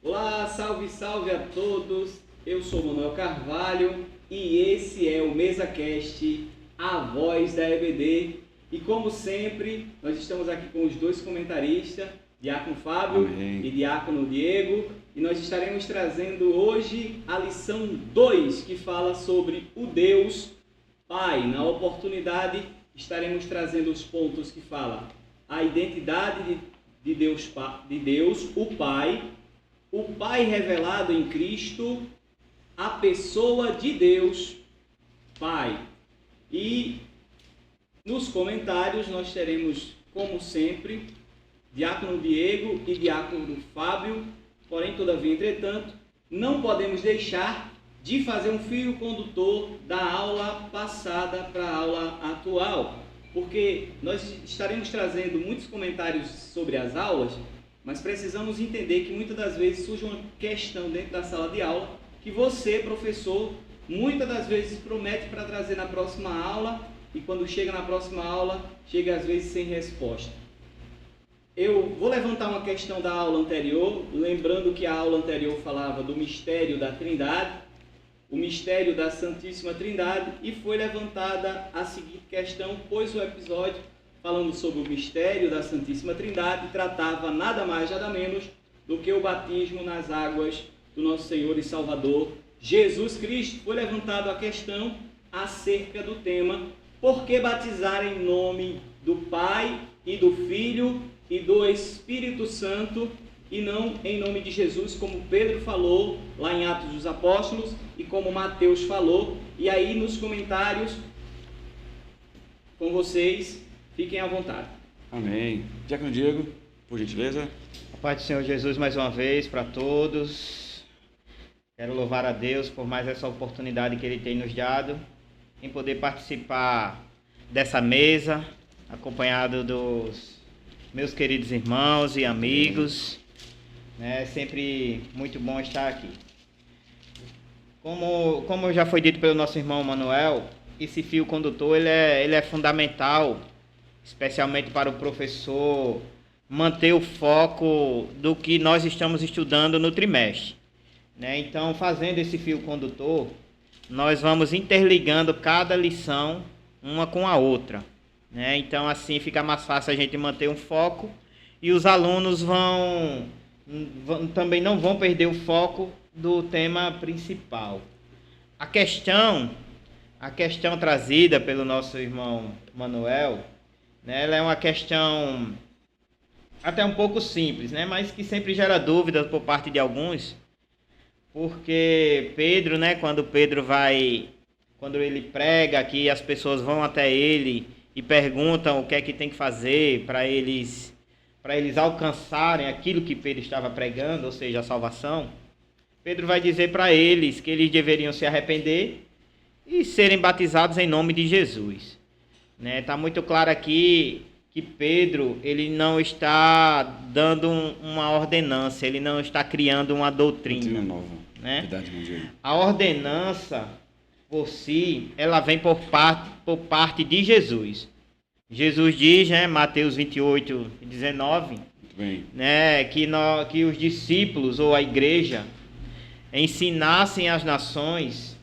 Olá, salve, salve a todos. Eu sou Manuel Carvalho e esse é o MesaCast, a voz da EBD. E como sempre, nós estamos aqui com os dois comentaristas, Diácono Fábio Amém. e Diácono Diego, e nós estaremos trazendo hoje a lição 2, que fala sobre o Deus Pai. Na oportunidade, estaremos trazendo os pontos que falam a identidade de Deus, o Pai revelado em Cristo, a pessoa de Deus Pai. E nos comentários nós teremos, como sempre, Diácono Diego e Diácono Fábio. Porém, todavia, entretanto, não podemos deixar de fazer um fio condutor da aula passada para a aula atual, porque nós estaremos trazendo muitos comentários sobre as aulas, mas precisamos entender que muitas das vezes surge uma questão dentro da sala de aula que você, professor, muitas das vezes promete para trazer na próxima aula e quando chega na próxima aula, chega às vezes sem resposta. Eu vou levantar uma questão da aula anterior, lembrando que a aula anterior falava do mistério da Trindade, o mistério da Santíssima Trindade, e foi levantada a seguinte questão, pois o episódio falando sobre o mistério da Santíssima Trindade tratava nada mais, nada menos do que o batismo nas águas do nosso Senhor e Salvador Jesus Cristo. Foi levantada a questão acerca do tema: por que batizar em nome do Pai e do Filho e do Espírito Santo e não em nome de Jesus, como Pedro falou lá em Atos dos Apóstolos e como Mateus falou? E aí nos comentários com vocês, fiquem à vontade. Amém. Diácono Diego, por gentileza. A paz do Senhor Jesus mais uma vez para todos. Quero louvar a Deus por mais essa oportunidade que Ele tem nos dado em poder participar dessa mesa, acompanhado dos meus queridos irmãos e amigos. É sempre muito bom estar aqui. Como já foi dito pelo nosso irmão Manuel, esse fio condutor ele é fundamental, especialmente para o professor manter o foco do que nós estamos estudando no trimestre. Então, fazendo esse fio condutor, nós vamos interligando cada lição uma com a outra. Então, assim fica mais fácil a gente manter um foco e os alunos também não vão perder o foco do tema principal. A questão trazida pelo nosso irmão Manuel, ela é uma questão até um pouco simples, mas que sempre gera dúvidas por parte de alguns, porque Pedro, quando ele prega, que as pessoas vão até ele e perguntam o que é que tem que fazer para eles alcançarem aquilo que Pedro estava pregando, ou seja, a salvação, Pedro vai dizer para eles que eles deveriam se arrepender e serem batizados em nome de Jesus. Está muito claro aqui que Pedro ele não está dando uma ordenança, ele não está criando uma doutrina nova. Verdade, meu Diego. A ordenança, por si, ela vem por parte de Jesus. Jesus diz, Mateus 28, 19, muito bem. Que os discípulos ou a igreja ensinassem as nações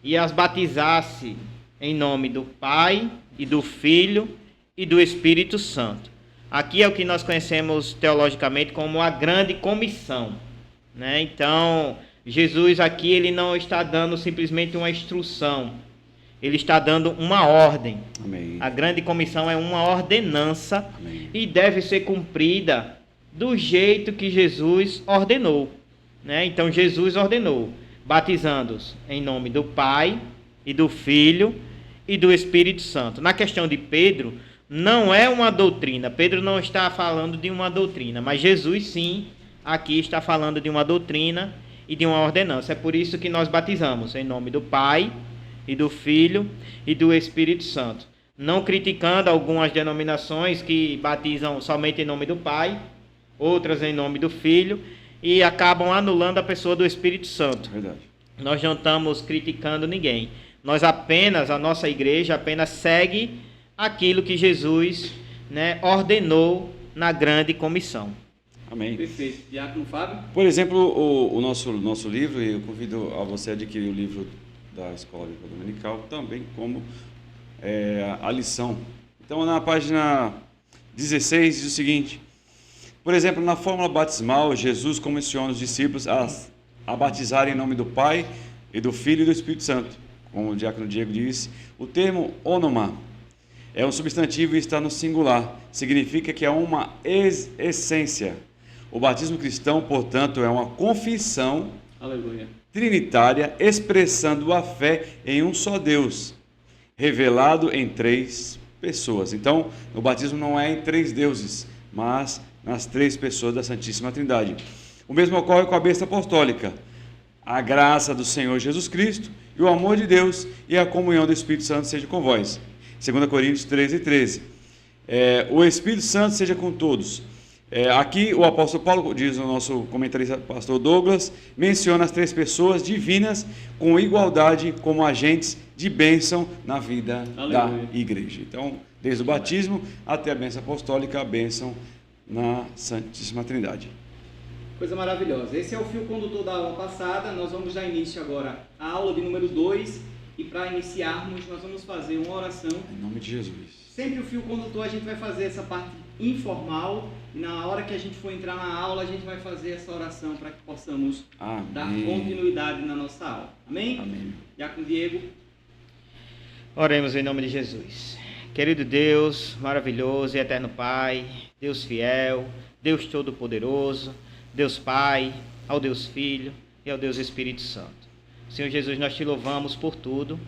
e as batizassem em nome do Pai e do Filho e do Espírito Santo. Aqui é o que nós conhecemos teologicamente como a grande comissão. Então, Jesus aqui ele não está dando simplesmente uma instrução, ele está dando uma ordem. Amém. A grande comissão é uma ordenança. Amém. E deve ser cumprida do jeito que Jesus ordenou. Então Jesus ordenou, batizando-os em nome do Pai e do Filho e do Espírito Santo. Na questão de Pedro, não é uma doutrina. Pedro não está falando de uma doutrina, mas Jesus sim, aqui está falando de uma doutrina e de uma ordenança. É por isso que nós batizamos em nome do Pai e do Filho e do Espírito Santo. Não criticando algumas denominações que batizam somente em nome do Pai, outras em nome do Filho, e acabam anulando a pessoa do Espírito Santo. Verdade. Nós não estamos criticando ninguém. A nossa igreja apenas segue aquilo que Jesus ordenou na grande comissão. Amém. Perfeito. Diácono Fábio? Por exemplo, o nosso livro, e eu convido a você a adquirir o livro da Escola Bíblica Dominical, também como a lição. Então, na página 16 diz o seguinte: por exemplo, na fórmula batismal, Jesus comissiona os discípulos a batizarem em nome do Pai e do Filho e do Espírito Santo. Como o diácono Diego disse, o termo onoma é um substantivo e está no singular. Significa que é uma essência. O batismo cristão, portanto, é uma confissão Aleluia. trinitária expressando a fé em um só Deus, revelado em 3 pessoas. Então, o batismo não é em 3 deuses, mas nas 3 pessoas da Santíssima Trindade. O mesmo ocorre com a bênção apostólica. A graça do Senhor Jesus Cristo e o amor de Deus e a comunhão do Espírito Santo seja com vós. 2 Coríntios 13:13. O Espírito Santo seja com todos. Aqui o apóstolo Paulo, diz o nosso comentarista pastor Douglas, menciona as 3 pessoas divinas com igualdade como agentes de bênção na vida da igreja. Então, desde o batismo até a bênção apostólica, a bênção na Santíssima Trindade. Coisa maravilhosa. Esse é o fio condutor da aula passada. Nós vamos dar início agora à aula de número 2. E para iniciarmos, nós vamos fazer uma oração. Em nome de Jesus. Sempre o fio condutor, a gente vai fazer essa parte informal. E na hora que a gente for entrar na aula, a gente vai fazer essa oração para que possamos dar continuidade na nossa aula. Amém? Amém. Diácono Diego. Oremos em nome de Jesus. Querido Deus, maravilhoso e eterno Pai, Deus fiel, Deus todo-poderoso, Deus Pai, ao Deus Filho e ao Deus Espírito Santo. Senhor Jesus, nós te louvamos por tudo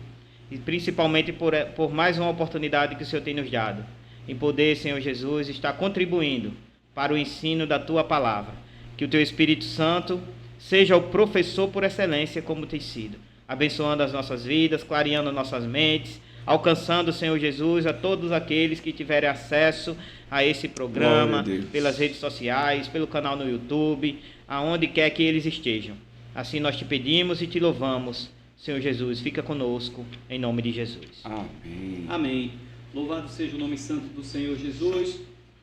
e principalmente por mais uma oportunidade que o Senhor tem nos dado, em poder, Senhor Jesus, estar contribuindo para o ensino da Tua Palavra. Que o Teu Espírito Santo seja o professor por excelência como tem sido, abençoando as nossas vidas, clareando nossas mentes, alcançando, Senhor Jesus, a todos aqueles que tiverem acesso a esse programa, pelas redes sociais, pelo canal no YouTube, aonde quer que eles estejam. Assim nós te pedimos e te louvamos, Senhor Jesus, fica conosco, em nome de Jesus. Amém. Amém. Louvado seja o nome santo do Senhor Jesus.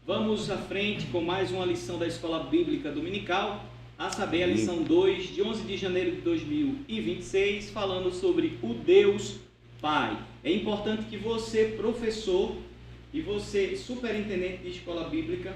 Vamos à frente com mais uma lição da Escola Bíblica Dominical, a saber, a lição 2, de 11 de janeiro de 2026, falando sobre o Deus Pai. É importante que você, professor, e você, superintendente de escola bíblica,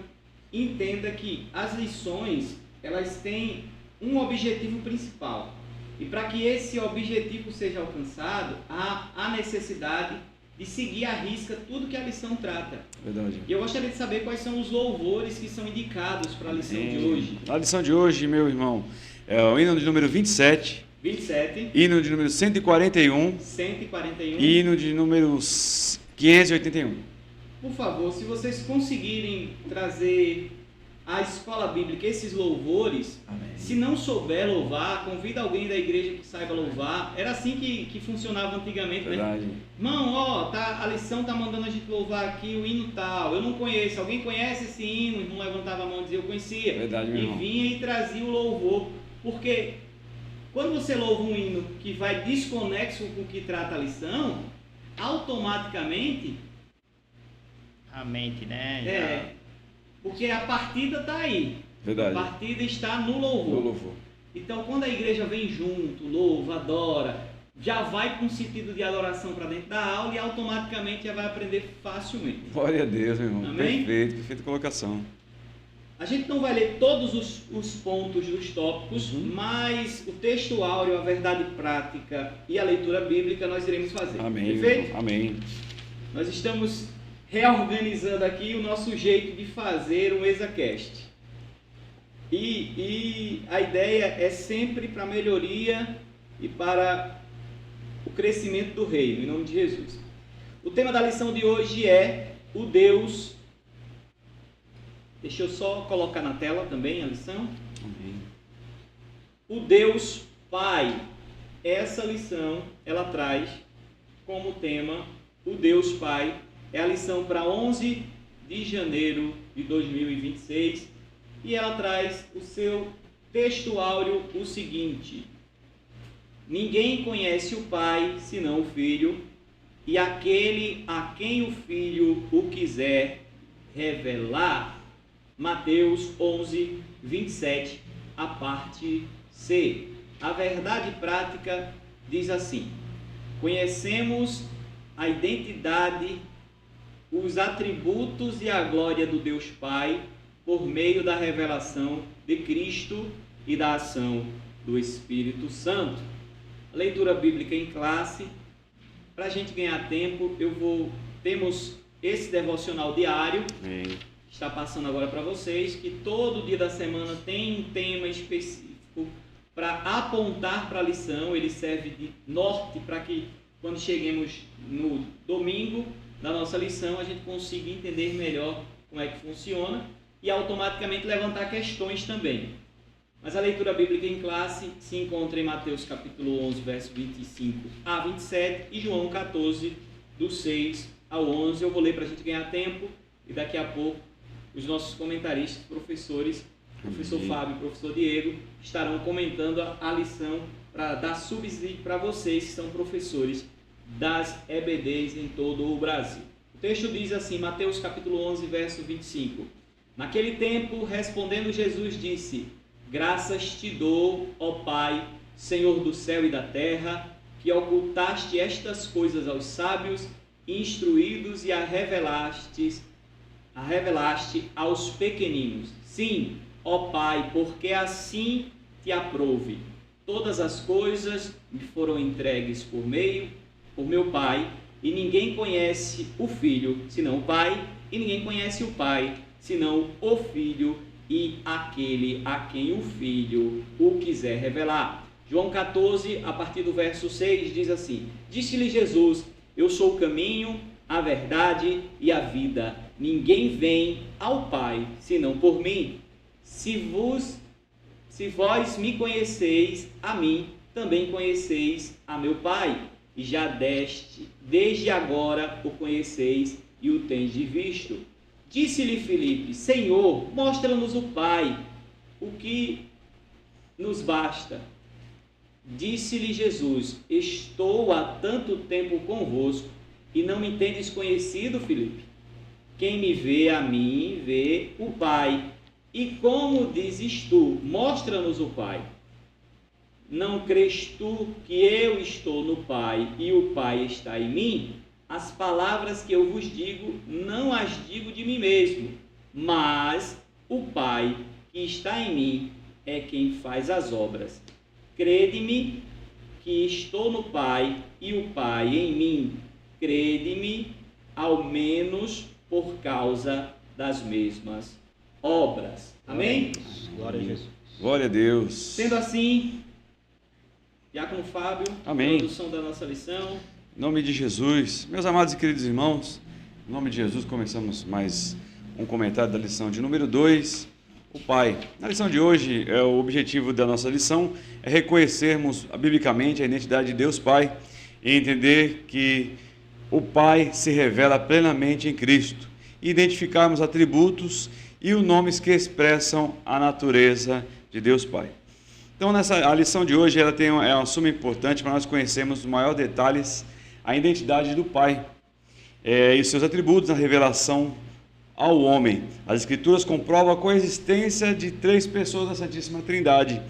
entenda que as lições, elas têm um objetivo principal. E para que esse objetivo seja alcançado, há necessidade de seguir à risca tudo que a lição trata. Verdade. E eu gostaria de saber quais são os louvores que são indicados para a lição de hoje. A lição de hoje, meu irmão, é o hino de número 27. 27. Hino de número 141. 141. E hino de número 581. Por favor, se vocês conseguirem trazer à escola bíblica esses louvores, amém. Se não souber louvar, convida alguém da igreja que saiba louvar. Era assim que funcionava antigamente, verdade. Né? Irmão, a lição tá mandando a gente louvar aqui o hino tal. Eu não conheço. Alguém conhece esse hino? O irmão levantava a mão e dizia, eu conhecia. Verdade, meu irmão. E vinha e trazia o louvor. Porque quando você louva um hino que vai desconexo com o que trata a lição, automaticamente... A mente, né? Porque a partida está aí. Verdade. A partida está no louvor. No louvor. Então, quando a igreja vem junto, louva, adora, já vai com sentido de adoração para dentro da aula e automaticamente já vai aprender facilmente. Glória a Deus, meu irmão. Amém? Perfeita colocação. A gente não vai ler todos os pontos dos tópicos, mas o texto áureo, a verdade prática e a leitura bíblica nós iremos fazer. Amém. Perfeito? Amém. Nós estamos reorganizando aqui o nosso jeito de fazer um ExaCast. E a ideia é sempre para a melhoria e para o crescimento do reino, em nome de Jesus. O tema da lição de hoje é o Deus... Deixa eu só colocar na tela também a lição. Amém. O Deus Pai. Essa lição, ela traz como tema o Deus Pai. É a lição para 11 de janeiro de 2026 e ela traz o seu texto áureo o seguinte: ninguém conhece o Pai senão o Filho, e aquele a quem o Filho o quiser revelar. Mateus 11, 27, a parte C. A verdade prática diz assim: conhecemos a identidade, os atributos e a glória do Deus Pai por meio da revelação de Cristo e da ação do Espírito Santo. A leitura bíblica em classe. Para a gente ganhar tempo, temos esse devocional diário. Amém. Está passando agora para vocês, que todo dia da semana tem um tema específico para apontar para a lição. Ele serve de norte para que quando cheguemos no domingo da nossa lição, a gente consiga entender melhor como é que funciona e automaticamente levantar questões também. Mas a leitura bíblica em classe se encontra em Mateus capítulo 11, verso 25 a 27 e João 14, do 6 ao 11. Eu vou ler para a gente ganhar tempo e daqui a pouco os nossos comentaristas, professores, professor Fábio e professor Diego, estarão comentando a lição para dar subsídio para vocês que são professores das EBDs em todo o Brasil. O texto diz assim, Mateus capítulo 11, verso 25. Naquele tempo, respondendo Jesus, disse: graças te dou, ó Pai, Senhor do céu e da terra, que ocultaste estas coisas aos sábios, instruídos e a revelaste aos pequeninos. Sim, ó Pai, porque assim te aprouve. Todas as coisas me foram entregues por meu Pai, e ninguém conhece o Filho senão o Pai, e ninguém conhece o Pai senão o Filho e aquele a quem o Filho o quiser revelar. João 14, a partir do verso 6, diz assim: disse-lhe Jesus: eu sou o caminho, a verdade e a vida. Ninguém vem ao Pai senão por mim. Se vós me conheceis a mim, também conheceis a meu Pai, e já desde agora o conheceis e o tendes visto. Disse-lhe Filipe: Senhor, mostra-nos o Pai, o que nos basta. Disse-lhe Jesus: estou há tanto tempo convosco, e não me tendes conhecido, Filipe? Quem me vê a mim, vê o Pai. E como dizes tu, mostra-nos o Pai? Não crês tu que eu estou no Pai e o Pai está em mim? As palavras que eu vos digo, não as digo de mim mesmo, mas o Pai que está em mim é quem faz as obras. Crede-me que estou no Pai e o Pai em mim. Crede-me, ao menos por causa das mesmas obras. Amém? Glória a Jesus. Glória a Deus. Sendo assim, Diácono Fábio, Amém. Introdução da nossa lição. Em nome de Jesus, meus amados e queridos irmãos, em nome de Jesus começamos mais um comentário da lição de número 2, o Pai. Na lição de hoje, o objetivo da nossa lição é reconhecermos biblicamente a identidade de Deus Pai e entender que o Pai se revela plenamente em Cristo e identificarmos atributos e os nomes que expressam a natureza de Deus Pai. Então, a lição de hoje ela tem uma suma importante para nós conhecermos os maiores detalhes a identidade do Pai e os seus atributos na revelação ao homem. As Escrituras comprovam a coexistência de 3 pessoas da Santíssima Trindade,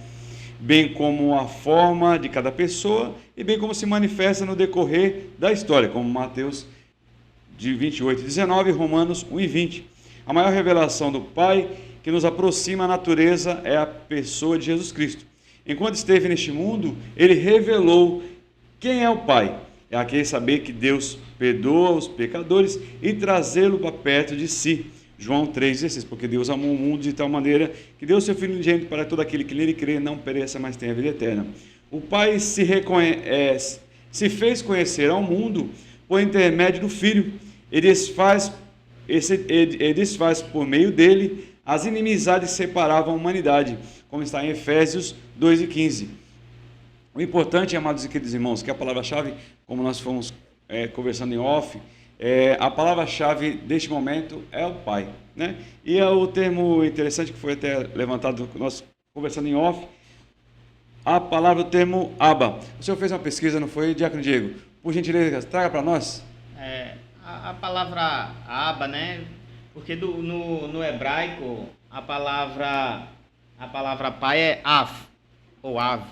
bem como a forma de cada pessoa e bem como se manifesta no decorrer da história, como Mateus 28 e 19 e Romanos 1 e 20. A maior revelação do Pai que nos aproxima a natureza é a pessoa de Jesus Cristo. Enquanto esteve neste mundo, ele revelou quem é o Pai. É aquele saber que Deus perdoa os pecadores e trazê-lo para perto de si. João 3,16, porque Deus amou o mundo de tal maneira que deu o seu Filho unigênito para todo aquele que nele crê, não pereça, mas tenha vida eterna. O Pai se fez conhecer ao mundo por intermédio do Filho. Ele desfaz por meio dele as inimizades que separavam a humanidade, como está em Efésios 2,15. O importante, amados e queridos irmãos, que a palavra-chave, como nós fomos conversando em off, a palavra-chave deste momento é o Pai, né? E é o termo interessante que foi até levantado, nós conversando em off, o termo Abba. O senhor fez uma pesquisa, não foi, Diácono Diego? Por gentileza, traga para nós. A palavra Abba, né? Porque no hebraico a palavra pai é av, ou av,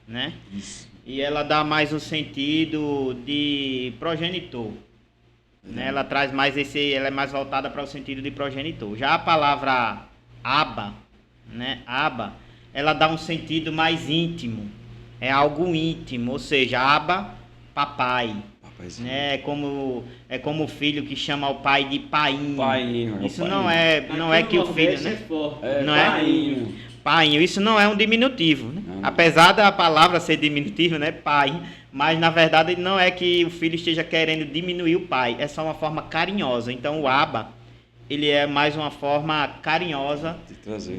né? Isso. E ela dá mais um sentido de progenitor. Né? Ela traz mais ela é mais voltada para o sentido de progenitor. Já a palavra aba, né? Aba, ela dá um sentido mais íntimo. É algo íntimo, ou seja, aba, papai. Papaizinho. Né? É como o filho que chama o pai de painho. Painho. Isso não é que o filho, né? Não é? Painho. Painho, isso não é um diminutivo, né? Não. Apesar da palavra ser diminutivo, né? Pai, mas na verdade não é que o filho esteja querendo diminuir o pai, é só uma forma carinhosa. Então o aba, ele é mais uma forma carinhosa De trazer.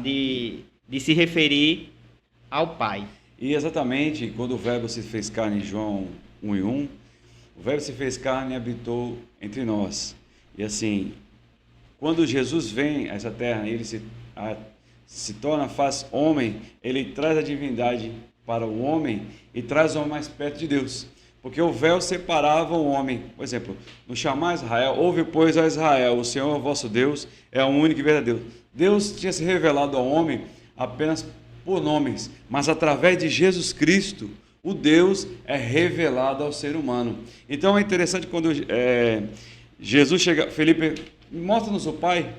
de se referir ao pai. E exatamente quando o Verbo se fez carne em João 1:1, o Verbo se fez carne e habitou entre nós. E assim, quando Jesus vem a essa terra, ele se torna, faz homem, ele traz a divindade para o homem e traz o homem mais perto de Deus. Porque o véu separava o homem. Por exemplo, no chamar Israel, ouve, pois, a Israel, o Senhor vosso Deus é o único e verdadeiro. Deus tinha se revelado ao homem apenas por nomes, mas através de Jesus Cristo, o Deus é revelado ao ser humano. Então é interessante quando Jesus chega, Felipe, mostra-nos o Pai.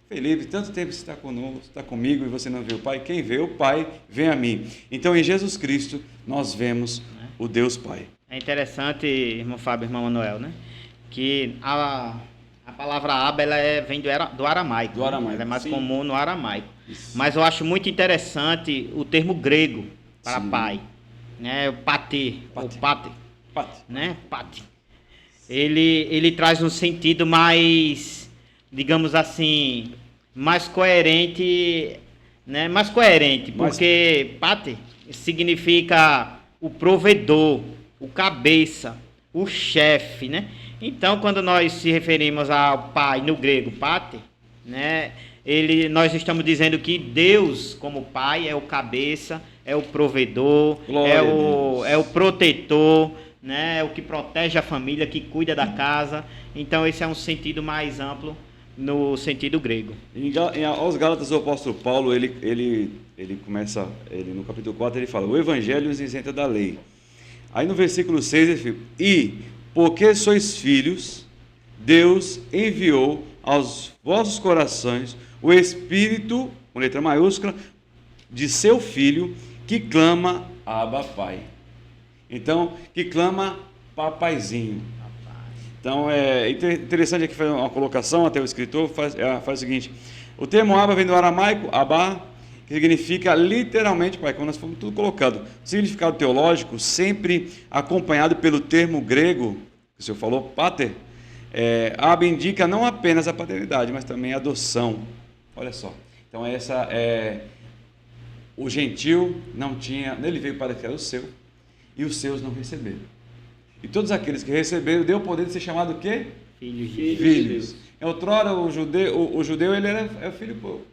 Felipe, tanto tempo você está conosco, está comigo e você não vê o Pai. Quem vê o Pai, vem a mim. Então em Jesus Cristo nós vemos o Deus Pai. É interessante, irmão Fábio, irmão Manuel, né? Que a palavra aba vem do aramaico. Do aramaico, ela é mais sim. comum no aramaico. Isso. Mas eu acho muito interessante o termo grego para Sim. pai, né? O pater, ou pater, Pate. né? Pater. Ele traz um sentido mais, digamos assim, mais coerente, né? Mais coerente, porque pater significa o provedor, o cabeça, o chefe, né? Então, quando nós se referimos ao pai no grego, pater, né? Nós estamos dizendo que Deus, como pai, é o cabeça, é o provedor, é o protetor, né? É o que protege a família, que cuida da casa. Então, esse é um sentido mais amplo no sentido grego. Aos Gálatas, o apóstolo Paulo, ele começa, no capítulo 4, ele fala, o evangelho os isenta da lei. Aí no versículo 6 ele fica, e porque sois filhos, Deus enviou aos vossos corações o Espírito, com letra maiúscula, de seu Filho, que clama, Abba, Pai. Então, que clama, papaizinho. Então, é interessante aqui fazer uma colocação, até o escritor faz o seguinte, o termo Abba vem do aramaico, Abba, que significa literalmente pai, como nós fomos tudo colocado. O significado teológico, sempre acompanhado pelo termo grego, que o senhor falou, pater, Abba indica não apenas a paternidade, mas também a adoção. Olha só. Então, o gentil não tinha, ele veio para que era o seu, e os seus não receberam. E todos aqueles que receberam, deu o poder de ser chamado o quê? Filhos de Filhos. Outrora, o judeu ele é filho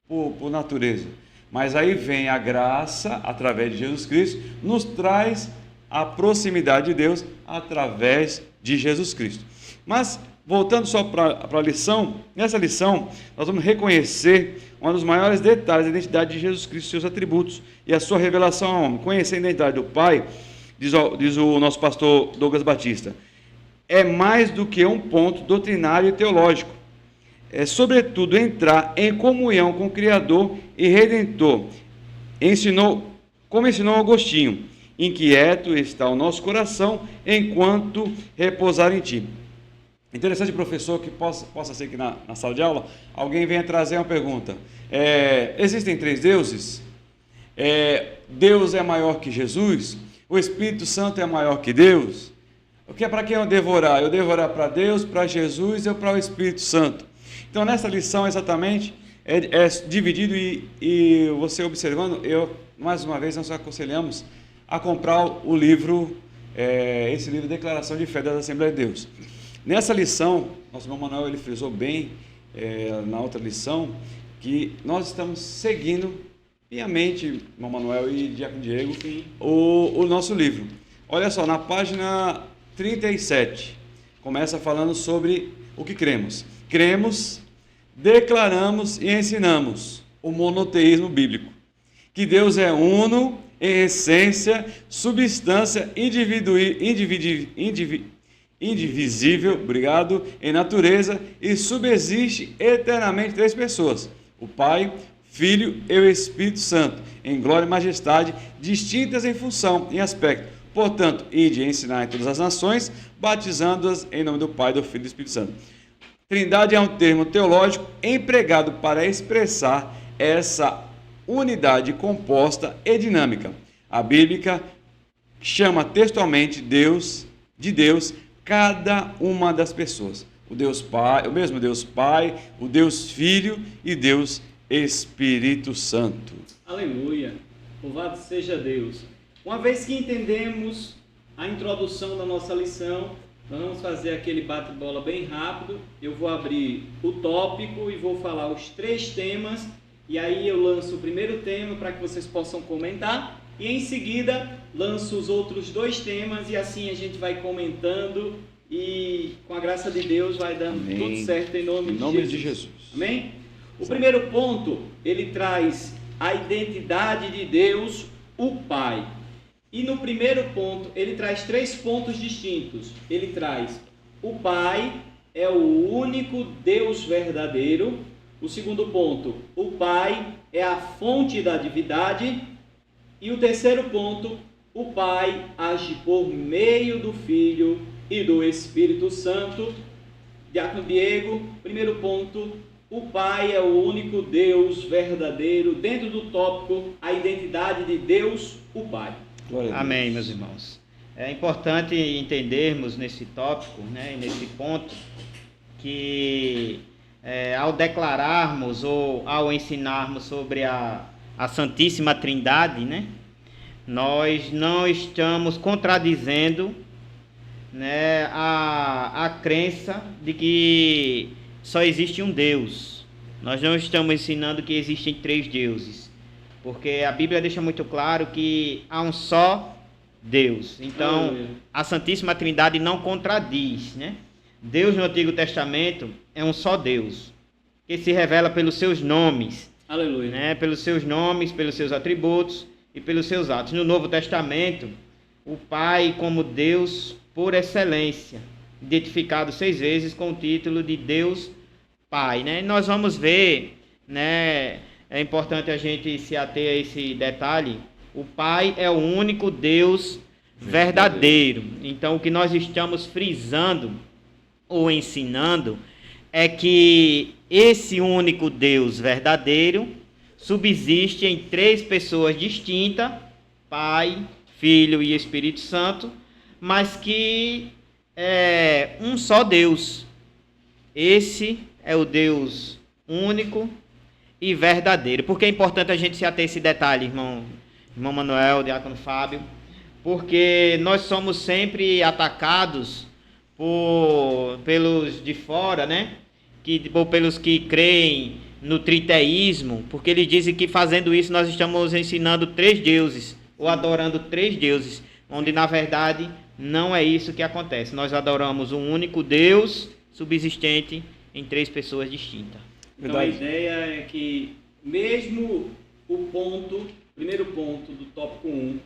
por natureza. Mas aí vem a graça, através de Jesus Cristo, nos traz a proximidade de Deus através de Jesus Cristo. Mas, voltando só para a lição, nessa lição, nós vamos reconhecer um dos maiores detalhes da identidade de Jesus Cristo, seus atributos e a sua revelação ao homem. Conhecer a identidade do Pai, diz o nosso pastor Douglas Batista, é mais do que um ponto doutrinário e teológico. É, sobretudo, entrar em comunhão com o Criador e Redentor. Como ensinou Agostinho, inquieto está o nosso coração enquanto repousar em ti. Interessante, professor, que possa ser que na sala de aula alguém venha trazer uma pergunta. Existem 3 deuses? Deus é maior que Jesus? O Espírito Santo é maior que Deus? O que é para quem eu devorar? Eu devorar para Deus, para Jesus ou para o Espírito Santo? Então, nessa lição, exatamente, é dividido e você observando, mais uma vez, nós aconselhamos a comprar o livro, esse livro, Declaração de Fé das Assembleias de Deus. Nessa lição, nosso irmão Manuel, ele frisou bem, na outra lição, que nós estamos seguindo piamente, irmão Manuel e Diácono Diego, o nosso livro. Olha só, na página 37, começa falando sobre o que cremos. Cremos declaramos e ensinamos o monoteísmo bíblico, que Deus é uno em essência, substância indivisível, em natureza, e subsiste eternamente três pessoas: o Pai, Filho e o Espírito Santo, em glória e majestade, distintas em função e aspecto. Portanto, ide e ensinar em todas as nações, batizando-as em nome do Pai, do Filho e do Espírito Santo. Trindade é um termo teológico empregado para expressar essa unidade composta e dinâmica. A Bíblia chama textualmente de Deus cada uma das pessoas. O Deus Pai, o mesmo Deus Pai, o Deus Filho e Deus Espírito Santo. Aleluia! Louvado seja Deus! Uma vez que entendemos a introdução da nossa lição, nós vamos fazer aquele bate-bola bem rápido. Eu vou abrir o tópico e vou falar os 3 temas, e aí eu lanço o primeiro tema para que vocês possam comentar, e em seguida lanço os outros 2 temas, e assim a gente vai comentando, e com a graça de Deus vai dando Amém. tudo certo em nome de Jesus. Amém? O primeiro ponto, ele traz a identidade de Deus, o Pai. E no primeiro ponto, ele traz 3 pontos distintos. Ele traz: o Pai é o único Deus verdadeiro. O segundo ponto: o Pai é a fonte da divindade. E o terceiro ponto: o Pai age por meio do Filho e do Espírito Santo. Diácono Diego, primeiro ponto: o Pai é o único Deus verdadeiro. Dentro do tópico, a identidade de Deus, o Pai. Amém, meus irmãos. É importante entendermos nesse tópico, né, nesse ponto, que ao declararmos ou ao ensinarmos sobre a Santíssima Trindade, né, nós não estamos contradizendo, né, a crença de que só existe um Deus. Nós não estamos ensinando que existem 3 deuses. Porque a Bíblia deixa muito claro que há um só Deus. Então, a Santíssima Trindade não contradiz, né? Deus no Antigo Testamento é um só Deus, que se revela pelos seus nomes. Aleluia. Né? Pelos seus nomes, pelos seus atributos e pelos seus atos. No Novo Testamento, o Pai como Deus por excelência, identificado 6 vezes com o título de Deus Pai, né? Nós vamos ver, né? É importante a gente se ater a esse detalhe. O Pai é o único Deus verdadeiro. Então, o que nós estamos frisando ou ensinando é que esse único Deus verdadeiro subsiste em 3 pessoas distintas, Pai, Filho e Espírito Santo, mas que é um só Deus. Esse é o Deus único e verdadeiro. Por que é importante a gente se ater a esse detalhe, irmão Manuel, diácono Fábio? Porque nós somos sempre atacados pelos de fora, né? Ou pelos que creem no triteísmo, porque eles dizem que fazendo isso nós estamos ensinando 3 deuses, ou adorando 3 deuses, onde na verdade não é isso que acontece. Nós adoramos um único Deus subsistente em 3 pessoas distintas. Então a ideia é que mesmo o primeiro ponto do tópico 1,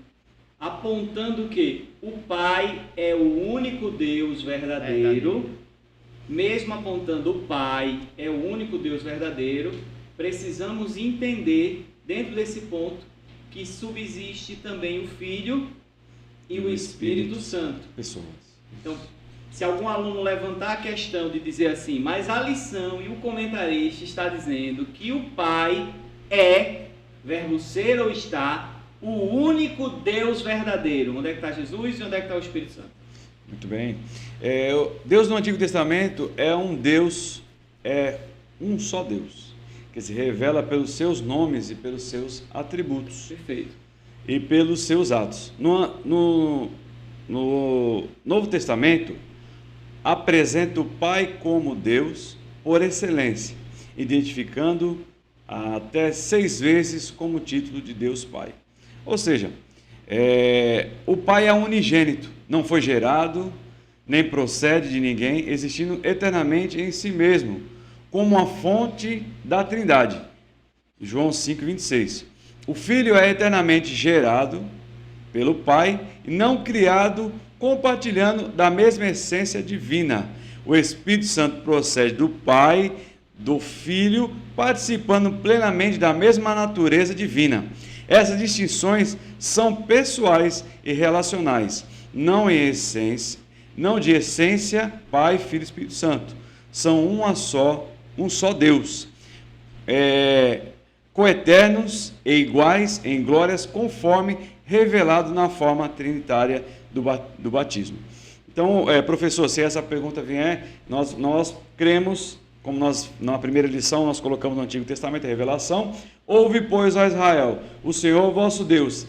apontando que o Pai é o único Deus verdadeiro, mesmo apontando o Pai é o único Deus verdadeiro, precisamos entender dentro desse ponto que subsiste também o Filho e o Espírito Santo. Pessoas. Então, se algum aluno levantar a questão de dizer assim, mas a lição e o comentarista está dizendo que o Pai é, verbo ser ou estar, o único Deus verdadeiro. Onde é que está Jesus e onde é que está o Espírito Santo? Muito bem. Deus no Antigo Testamento é um Deus, um só Deus, que se revela pelos seus nomes e pelos seus atributos. Perfeito. E pelos seus atos. No Novo Testamento, apresenta o Pai como Deus por excelência, identificando até 6 vezes como título de Deus Pai. Ou seja, o Pai é unigênito, não foi gerado, nem procede de ninguém, existindo eternamente em si mesmo. como a fonte da Trindade. João 5:26. O Filho é eternamente gerado pelo Pai, e não criado, compartilhando da mesma essência divina. O Espírito Santo procede do Pai, do Filho, participando plenamente da mesma natureza divina. Essas distinções são pessoais e relacionais, não de essência, Pai, Filho e Espírito Santo. São um só Deus. Coeternos e iguais em glórias, conforme revelado na forma trinitária do batismo. Então, professor, se essa pergunta vier, nós cremos, como na primeira lição nós colocamos no Antigo Testamento a revelação: ouve, pois, ó Israel, o Senhor vosso Deus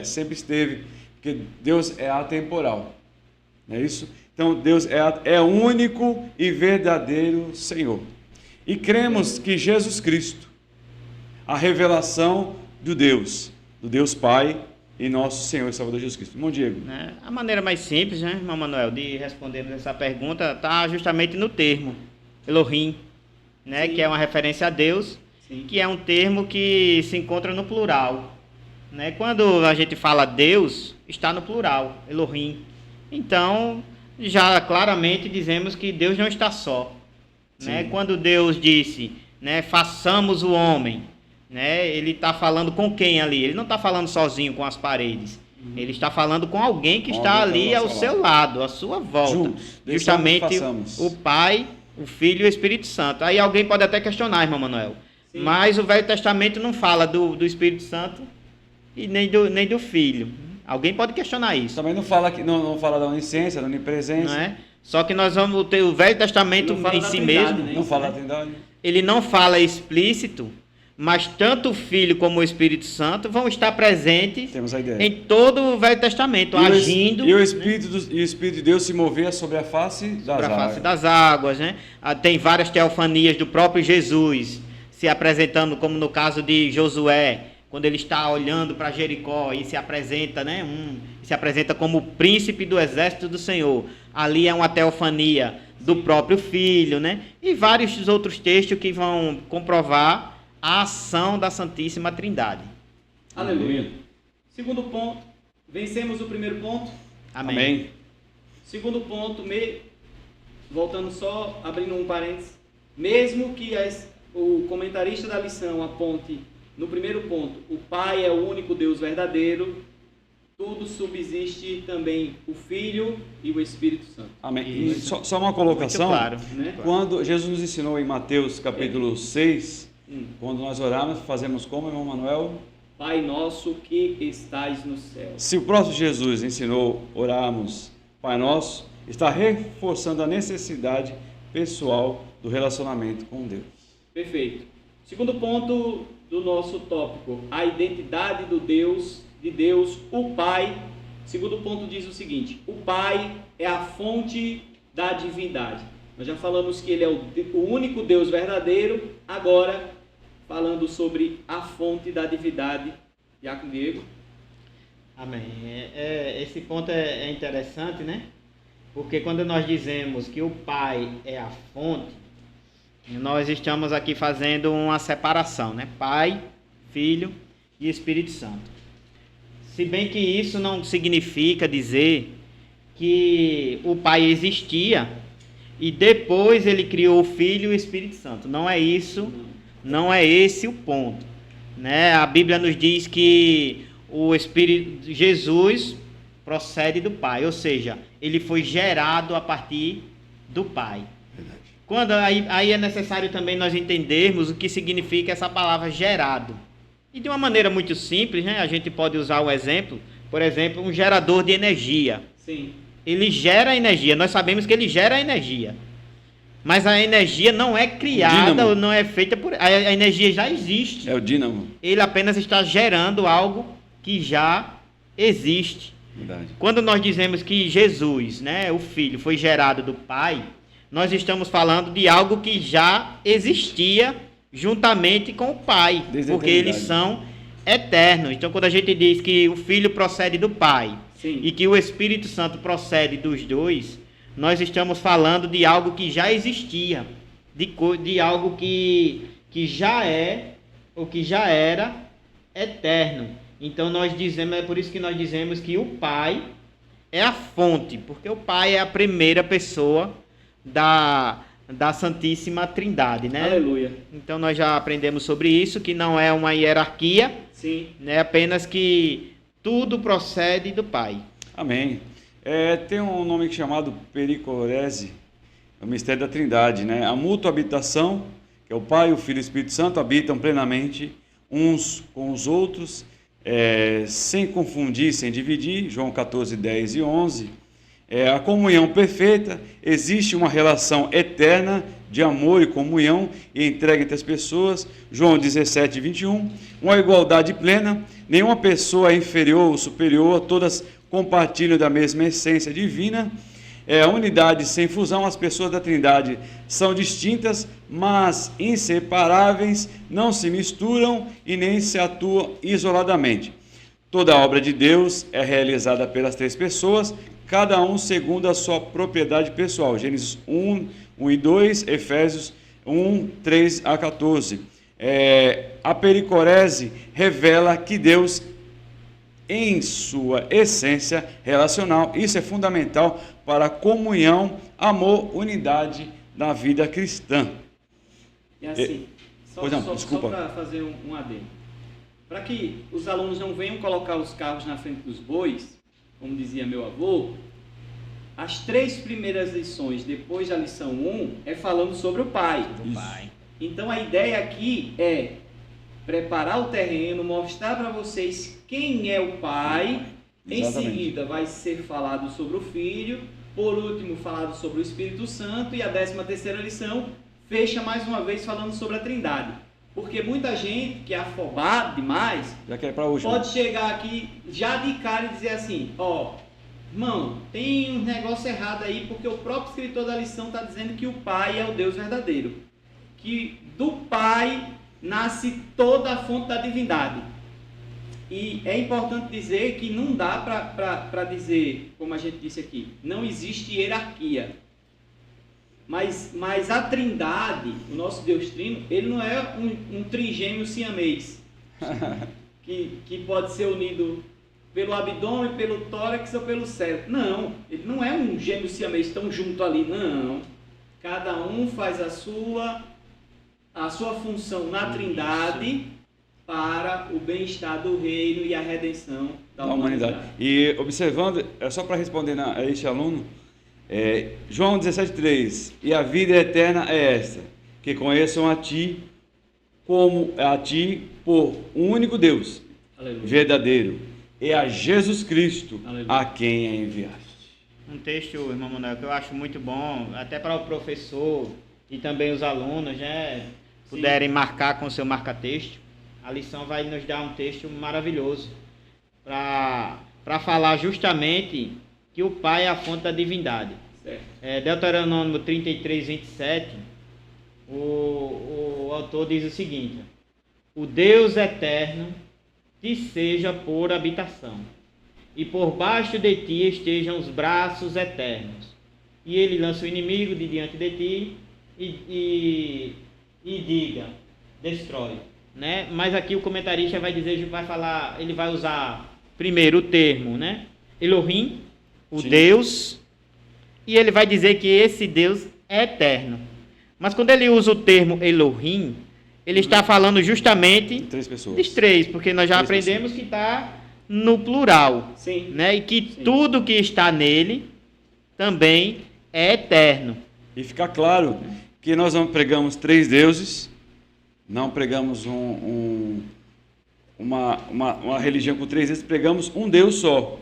sempre esteve, porque Deus é atemporal, não é isso? Então, Deus é único e verdadeiro Senhor. E cremos que Jesus Cristo, a revelação do Deus Pai e nosso Senhor e Salvador Jesus Cristo. Bom, Diego. A maneira mais simples, né, irmão Manuel, de respondermos essa pergunta está justamente no termo Elohim, né, que é uma referência a Deus, sim, que é um termo que se encontra no plural. Né? Quando a gente fala Deus, está no plural, Elohim. Então, já claramente dizemos que Deus não está só. Né? Quando Deus disse, né, façamos o homem, né, ele está falando com quem ali? Ele não está falando sozinho com as paredes. Ele está falando com alguém que está ali ao seu lado, à sua volta. Juntos. Justamente o Pai, o Filho e o Espírito Santo. Aí alguém pode até questionar, irmão Manuel. Sim. Mas o Velho Testamento não fala do Espírito Santo e nem do Filho. Alguém pode questionar isso. Também não fala da onisciência, da onipresença. Não é? Só que nós vamos ter o Velho Testamento em si mesmo. Né? Não fala da Trindade. Ele não fala explícito, mas tanto o Filho como o Espírito Santo vão estar presentes em todo o Velho Testamento, agindo. E o Espírito de Deus se movia sobre a face das águas. Né? Tem várias teofanias do próprio Jesus se apresentando, como no caso de Josué, quando ele está olhando para Jericó e se apresenta, né, se apresenta como o príncipe do exército do Senhor. Ali é uma teofania do próprio Filho, né? E vários outros textos que vão comprovar a ação da Santíssima Trindade. Aleluia. Segundo ponto, vencemos o primeiro ponto. Amém. Segundo ponto, voltando só, abrindo um parênteses, mesmo que o comentarista da lição aponte no primeiro ponto, o Pai é o único Deus verdadeiro, tudo subsiste também o Filho e o Espírito Santo. Amém. E só uma colocação, claro, né? Quando Jesus nos ensinou em Mateus capítulo 6, quando nós oramos, fazemos como, irmão Manuel? Pai nosso que estais no céu. Se o próprio Jesus ensinou orarmos Pai Nosso, está reforçando a necessidade pessoal do relacionamento com Deus. Perfeito. Segundo ponto do nosso tópico, a identidade de Deus, o Pai. Segundo ponto diz o seguinte: o Pai é a fonte da divindade. Nós já falamos que ele é o único Deus verdadeiro. Agora, falando sobre a fonte da divindade, Diácono Diego. Amém. Esse ponto é interessante, né? Porque quando nós dizemos que o Pai é a fonte, nós estamos aqui fazendo uma separação, né? Pai, Filho e Espírito Santo. Se bem que isso não significa dizer que o Pai existia e depois ele criou o Filho e o Espírito Santo. Não é isso, não é esse o ponto, né? A Bíblia nos diz que o Espírito Jesus procede do Pai, ou seja, ele foi gerado a partir do Pai. Aí é necessário também nós entendermos o que significa essa palavra gerado. E de uma maneira muito simples, né? A gente pode usar um exemplo, por exemplo, um gerador de energia. Sim. Ele gera energia, nós sabemos que ele gera energia. Mas a energia não é criada ou não é feita por... A energia já existe. É o dínamo. Ele apenas está gerando algo que já existe. Verdade. Quando nós dizemos que Jesus, né, o Filho, foi gerado do Pai, nós estamos falando de algo que já existia juntamente com o Pai, porque eles são eternos. Então, quando a gente diz que o Filho procede do Pai, sim, e que o Espírito Santo procede dos dois, nós estamos falando de algo que já existia, de algo que já é, ou que já era eterno. Então nós dizemos, é por isso que nós dizemos que o Pai é a fonte, porque o Pai é a primeira pessoa da Santíssima Trindade, né? Aleluia. Então nós já aprendemos sobre isso, que não é uma hierarquia, Sim. né? Apenas que tudo procede do Pai. Amém. Tem um nome chamado pericorese, é o mistério da Trindade, né? A mútua habitação, que é o Pai, o Filho e o Espírito Santo, habitam plenamente uns com os outros, sem confundir, sem dividir, João 14, 10 e 11. A comunhão perfeita, existe uma relação eterna de amor e comunhão e entrega entre as pessoas, João 17, 21. Uma igualdade plena, nenhuma pessoa é inferior ou superior, todas compartilham da mesma essência divina. A unidade sem fusão, as pessoas da Trindade são distintas, mas inseparáveis, não se misturam e nem se atuam isoladamente. Toda a obra de Deus é realizada pelas três pessoas, cada um segundo a sua propriedade pessoal. Gênesis 1, 1 e 2, Efésios 1, 3 a 14. A pericorese revela que Deus, em sua essência relacional, isso é fundamental para a comunhão, amor, unidade da vida cristã. E assim, só para fazer um adendo. Para que os alunos não venham colocar os carros na frente dos bois, como dizia meu avô, as 3 primeiras lições depois da lição 1 é falando sobre o Pai. Então a ideia aqui é preparar o terreno, mostrar para vocês quem é o Pai. Exatamente. Em seguida vai ser falado sobre o Filho, por último falado sobre o Espírito Santo, e a 13ª lição fecha mais uma vez falando sobre a Trindade. Porque muita gente que é afobado demais Já quer para hoje, pode chegar aqui já de cara e dizer assim: irmão, tem um negócio errado aí, porque o próprio escritor da lição está dizendo que o Pai é o Deus verdadeiro, que do Pai nasce toda a fonte da divindade. E é importante dizer que não dá para dizer, como a gente disse aqui, não existe hierarquia. Mas a Trindade, o nosso Deus Trino, ele não é um trigêmeo siamês, que pode ser unido pelo abdômen, pelo tórax ou pelo cérebro. Não, ele não é um gêmeo siamês tão junto ali, não. Cada um faz a sua função na Trindade para o bem-estar do reino e a redenção da humanidade. E observando, só para responder a este aluno, João 17,3: e a vida eterna é esta, que conheçam a ti, por um único Deus, Aleluia, verdadeiro, e a Jesus Cristo, Aleluia, a quem enviaste. Um texto, irmão Manuel, que eu acho muito bom, até para o professor e também os alunos, né, puderem marcar com o seu marca-texto. A lição vai nos dar um texto maravilhoso para falar justamente que o Pai é a fonte da divindade. Deuteronômio 33, 27, o autor diz o seguinte: o Deus eterno te seja por habitação, e por baixo de ti estejam os braços eternos, e ele lança o inimigo de diante de ti e diga, destrói. Né? Mas aqui o comentarista vai dizer, ele vai usar primeiro o termo, né? Elohim, o Sim. Deus, e ele vai dizer que esse Deus é eterno. Mas quando ele usa o termo Elohim, ele está falando justamente de 3, porque nós já aprendemos que está no plural. Sim. Né? E que tudo que está nele também é eterno. E fica claro que nós não pregamos 3 deuses, não pregamos uma religião com 3 deuses, pregamos um Deus só.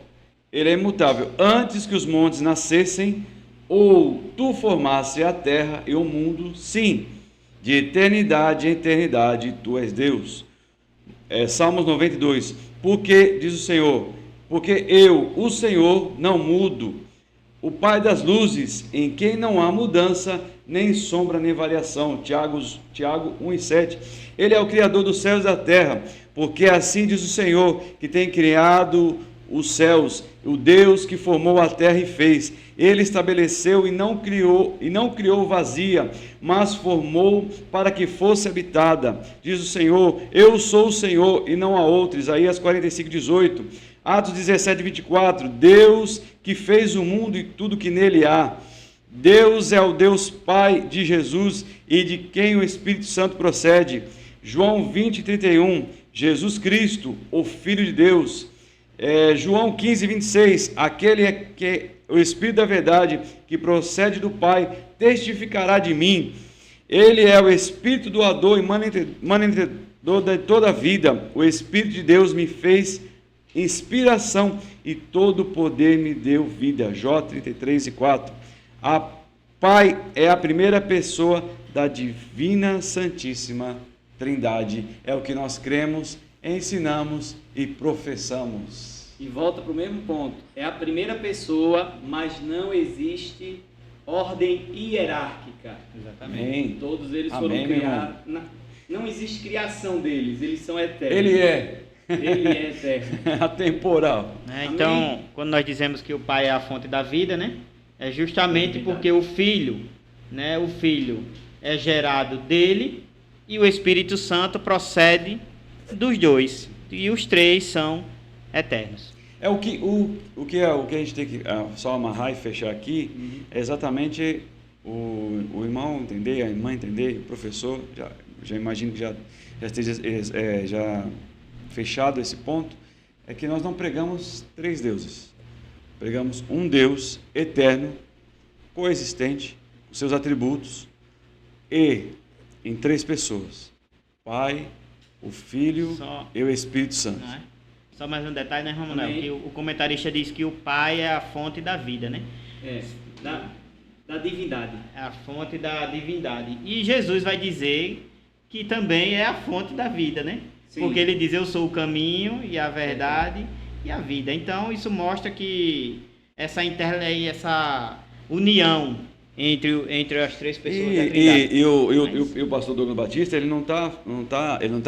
Ele é imutável. Antes que os montes nascessem, ou tu formasse a terra e o mundo, sim, de eternidade em eternidade, tu és Deus. Salmos 92. Porque, diz o Senhor, porque eu, o Senhor, não mudo, o Pai das luzes, em quem não há mudança, nem sombra, nem variação. Tiago 1,7. Ele é o Criador dos céus e da terra, porque assim diz o Senhor, que tem criado os céus, o Deus que formou a terra e fez. Ele estabeleceu e não criou vazia, mas formou para que fosse habitada. Diz o Senhor: eu sou o Senhor e não há outro. Isaías 45:18. Atos 17:24. Deus que fez o mundo e tudo que nele há. Deus é o Deus Pai de Jesus e de quem o Espírito Santo procede. João 20:31. Jesus Cristo, o Filho de Deus. João 15:26. Aquele que o Espírito da verdade, que procede do Pai, testificará de mim. Ele é o Espírito doador e mantenedor de toda a vida. O Espírito de Deus me fez inspiração e todo o poder me deu vida. Jó 33:4. A Pai é a primeira pessoa da Divina Santíssima Trindade. É o que nós cremos, ensinamos e professamos. E volta para o mesmo ponto. É a primeira pessoa, mas não existe ordem hierárquica. Exatamente. Amém. Todos eles Amém, foram criados. Não existe criação deles, eles são eternos. Ele é Ele é eterno. atemporal. Então, quando nós dizemos que o Pai é a fonte da vida, né? É justamente porque o Filho, né? O Filho é gerado dele e o Espírito Santo procede dos dois. E os três são eternos. É o que a gente tem que só amarrar e fechar aqui, é exatamente o irmão entender, a irmã entender, o professor, já imagino que já esteja já fechado esse ponto, é que nós não pregamos três deuses. Pregamos um Deus eterno, coexistente, com seus atributos, e em três pessoas: Pai, o Filho e o Espírito Santo. Não é? Só mais um detalhe, né, Romanel? Amém. Que o comentarista diz que o Pai é a fonte da vida, né? Da divindade. É a fonte da divindade. E Jesus vai dizer que também é a fonte da vida, né? Sim. Porque ele diz: eu sou o caminho e a verdade e a vida. Então isso mostra que essa união entre as três pessoas da Trindade. E o pastor Douglas Batista, ele não tá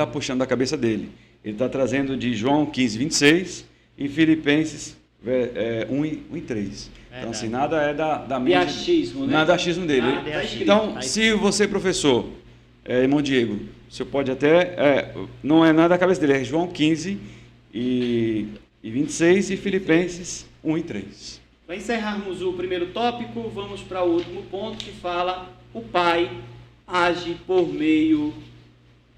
puxando da cabeça dele. Ele está trazendo de João 15:26 e Filipenses 1:3. Então, assim, nada é da mente, achismo, né? nada é achismo dele. Nada é achismo. Então, se você, professor, irmão Diego, você pode até, não é nada da cabeça dele, é João 15:26 e Filipenses 1:3. Para encerrarmos o primeiro tópico, vamos para o último ponto, que fala: o Pai age por meio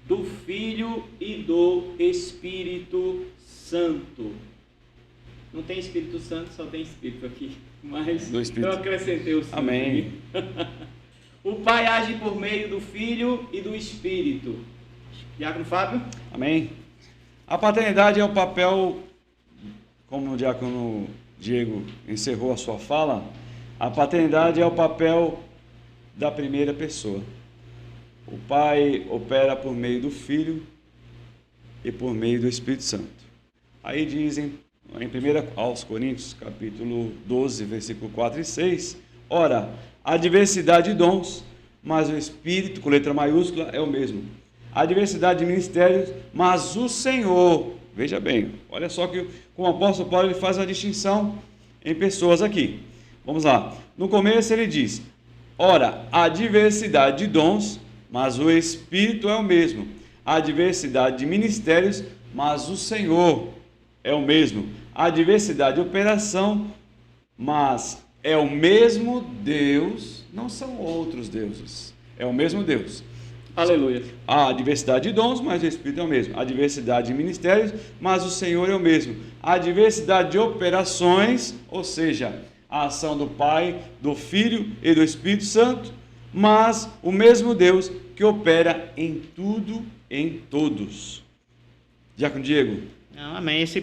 do Filho e do Espírito Santo. Não tem Espírito Santo, só tem Espírito aqui, mas Do Espírito. eu acrescentei o Santo. Amém. O Pai age por meio do Filho e do Espírito. Diácono Fábio? Amém. A paternidade é o papel, como o diácono Diego encerrou a sua fala, a paternidade é o papel da primeira pessoa. O Pai opera por meio do Filho e por meio do Espírito Santo. Aí dizem, em 1 aos Coríntios, capítulo 12, versículo 4 e 6, ora, há diversidade de dons, mas o Espírito, com letra maiúscula, é o mesmo. Há diversidade de ministérios, mas o Senhor, veja bem, olha só que com o apóstolo Paulo ele faz a distinção em pessoas aqui. Vamos lá. No começo ele diz, ora, há diversidade de dons, mas o Espírito é o mesmo. Há diversidade de ministérios, mas o Senhor é o mesmo. Há diversidade de operação, mas é o mesmo Deus, não são outros deuses. É o mesmo Deus. Aleluia. Há diversidade de dons, mas o Espírito é o mesmo. Há diversidade de ministérios, mas o Senhor é o mesmo. Há diversidade de operações, ou seja, a ação do Pai, do Filho e do Espírito Santo, mas o mesmo Deus que opera em tudo, em todos. Diácono Diego. Não, amém. Esse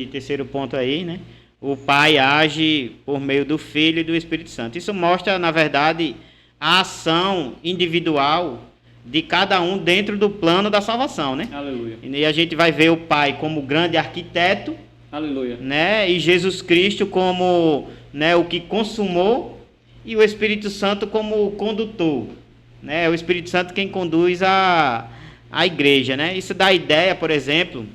terceiro ponto aí, né? O Pai age por meio do Filho e do Espírito Santo. Isso mostra, na verdade, a ação individual de cada um dentro do plano da salvação, né? Aleluia. E a gente vai ver o Pai como grande arquiteto, Aleluia. né? E Jesus Cristo como, né, o que consumou, e o Espírito Santo como o condutor, né? O Espírito Santo quem conduz a igreja, né? Isso dá ideia, por exemplo,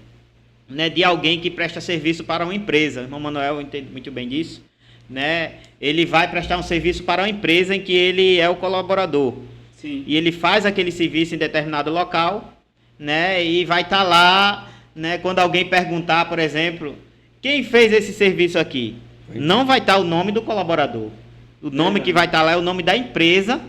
né, de alguém que presta serviço para uma empresa. O irmão Manuel entende muito bem disso. Né? Ele vai prestar um serviço para uma empresa em que ele é o colaborador. Sim. E ele faz aquele serviço em determinado local, né? E vai estar lá, né? Quando alguém perguntar, por exemplo, quem fez esse serviço aqui? Não vai estar o nome do colaborador. O nome que vai estar lá é o nome da empresa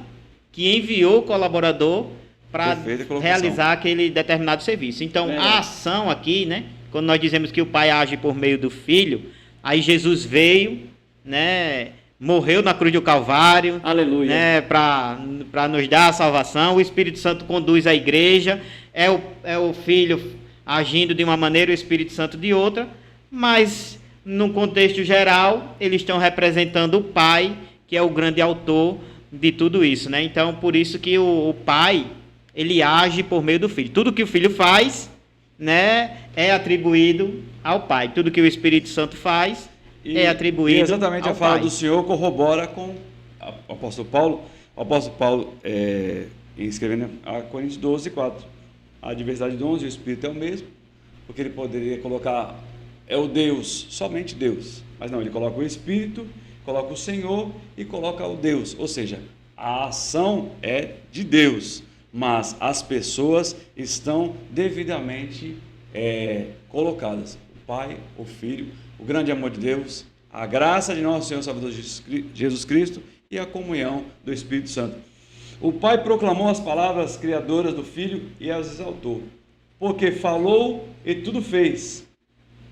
que enviou o colaborador para realizar aquele determinado serviço. Então, a ação aqui, né? Quando nós dizemos que o Pai age por meio do Filho, aí Jesus veio, né? Morreu na cruz do Calvário, aleluia, né? Para nos dar a salvação. O Espírito Santo conduz a igreja. É o Filho agindo de uma maneira, o Espírito Santo de outra. Mas, no contexto geral, eles estão representando o Pai, que é o grande autor de tudo isso, né? Então, por isso que o Pai, ele age por meio do Filho. Tudo que o Filho faz, né, é atribuído ao Pai. Tudo que o Espírito Santo faz é atribuído ao Pai. Exatamente, a fala do Senhor corrobora com o apóstolo Paulo. O apóstolo Paulo, escrevendo a Coríntios 12, 4. A diversidade de dons e o Espírito é o mesmo, porque ele poderia colocar, é o Deus, somente Deus. Mas não, ele coloca o Espírito, coloca o Senhor e coloca o Deus. Ou seja, a ação é de Deus, mas as pessoas estão devidamente colocadas. O Pai, o Filho, o grande amor de Deus, a graça de nosso Senhor Salvador Jesus Cristo e a comunhão do Espírito Santo. O Pai proclamou as palavras criadoras do Filho e as exaltou, porque falou e tudo fez,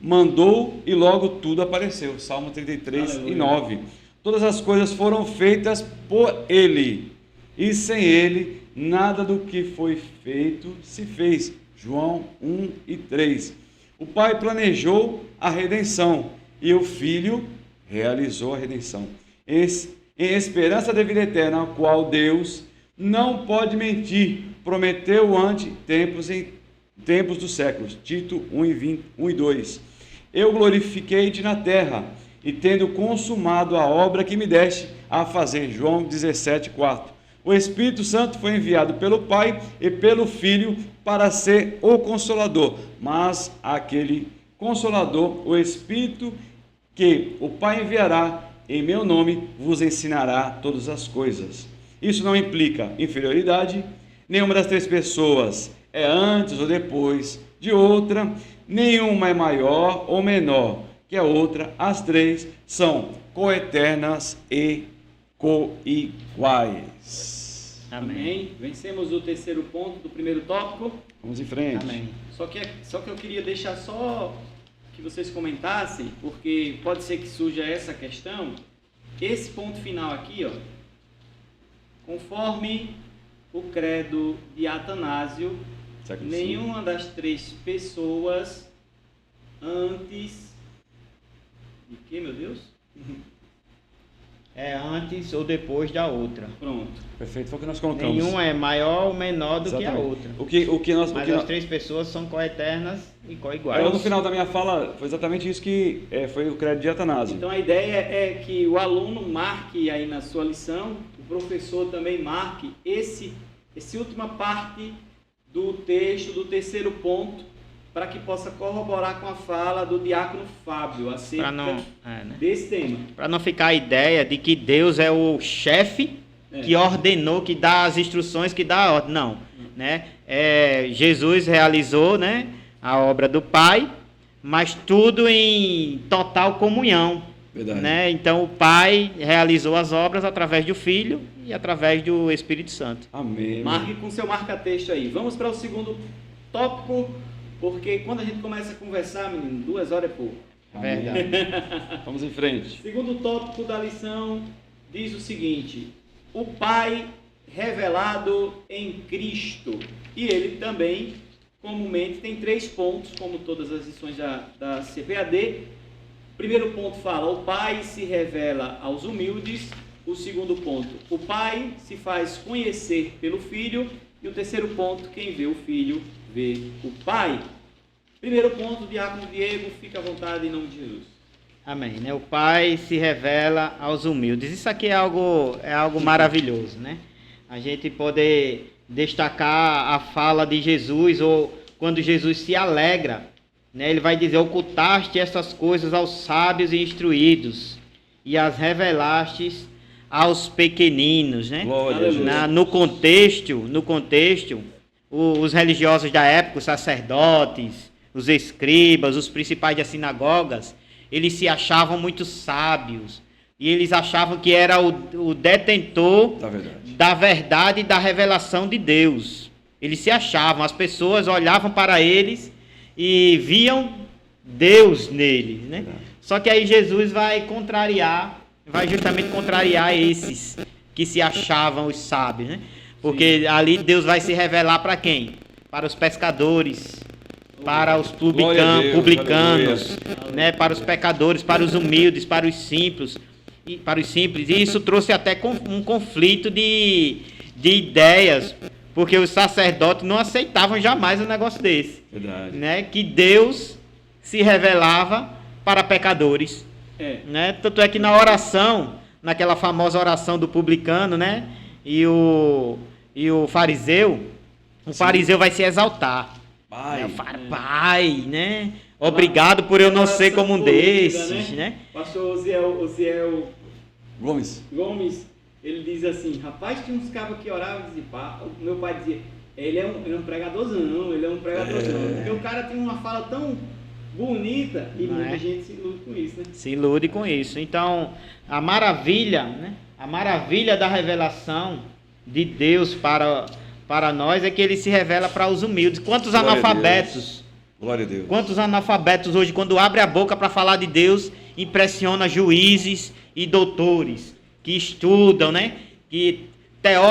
mandou e logo tudo apareceu. Salmo 33, aleluia, e 9. Todas as coisas foram feitas por Ele, e sem Ele nada do que foi feito se fez. João 1 e 3. O Pai planejou a redenção e o Filho realizou a redenção. Em esperança da vida eterna, a qual Deus não pode mentir, prometeu ante tempos dos séculos. Tito 1 e 2. Eu glorifiquei-te na terra, e tendo consumado a obra que me deste a fazer. João 17, 4. O Espírito Santo foi enviado pelo Pai e pelo Filho para ser o Consolador. Mas aquele Consolador, o Espírito que o Pai enviará em meu nome, vos ensinará todas as coisas. Isso não implica inferioridade. Nenhuma das três pessoas é antes ou depois de outra. Nenhuma é maior ou menor que a outra. As três são coeternas e coiguais. Amém. Vencemos o terceiro ponto do primeiro tópico. Vamos em frente. Amém. Só que eu queria deixar só que vocês comentassem, porque pode ser que surja essa questão. Esse ponto final aqui, ó, conforme o credo de Atanásio, nenhuma das três pessoas antes de que, meu Deus? É antes ou depois da outra. Pronto. Perfeito, foi o que nós colocamos. Nenhuma é maior ou menor do que a outra. Mas as três pessoas são coeternas e coiguais. No final da minha fala, foi exatamente isso que foi o credo de Atanásio. Então a ideia é que o aluno marque aí na sua lição, o professor também marque essa última parte do texto, do terceiro ponto, para que possa corroborar com a fala do diácono Fábio acerca desse tema. Para não ficar a ideia de que Deus é o chefe que ordenou, que dá as instruções, que dá a ordem. Não. Né? Jesus realizou, né, a obra do Pai, mas tudo em total comunhão. Verdade. Né? Então o Pai realizou as obras através do Filho e através do Espírito Santo. Amém. Marque com seu marca-texto aí. Vamos para o segundo tópico. Porque quando a gente começa a conversar, menino, 2 horas é pouco. Verdade. Vamos em frente. Segundo tópico da lição diz o seguinte: o Pai revelado em Cristo. E ele também, comumente, tem 3 pontos, como todas as lições da CPAD. O primeiro ponto fala: o Pai se revela aos humildes. O segundo ponto: o Pai se faz conhecer pelo Filho. E o terceiro ponto: quem vê o Filho vê o Pai. Primeiro ponto, Diácono Diego, fica à vontade em nome de Jesus. Amém. Né? O Pai se revela aos humildes. Isso aqui é algo maravilhoso, né? A gente poder destacar a fala de Jesus, ou quando Jesus se alegra né? Ele vai dizer: ocultaste essas coisas aos sábios e instruídos, e as revelastes aos pequeninos, né? Glória a Deus. No contexto, os religiosos da época, os sacerdotes, os escribas, os principais das sinagogas, eles se achavam muito sábios, e eles achavam que era o detentor da verdade e da revelação de Deus. Eles se achavam, as pessoas olhavam para eles e viam Deus neles, né? Só que aí Jesus vai justamente contrariar esses que se achavam os sábios, né? Porque ali Deus vai se revelar para quem? Para os pescadores, para os publicanos, né? Para os pecadores, para os humildes, para os simples. E isso trouxe até um conflito de ideias, porque os sacerdotes não aceitavam jamais um negócio desse. Verdade. Né? Que Deus se revelava para pecadores. Né? Tanto é que na oração, naquela famosa oração do publicano, né? E o fariseu, fariseu vai se exaltar. Pai, né? Obrigado por eu não ser como um desses, né? Pastor Osiel Gomes, ele diz assim: rapaz, tinha uns cabos que oravam e diziam, meu pai dizia, ele é um pregadorzão, porque o cara tem uma fala tão bonita e muita gente se ilude com isso, né? Se ilude com isso. Então, a maravilha, né? A maravilha da revelação de Deus para nós é que ele se revela para os humildes. Quantos analfabetos? Glória a Deus. Quantos analfabetos hoje, quando abre a boca para falar de Deus, impressiona juízes e doutores que estudam, né?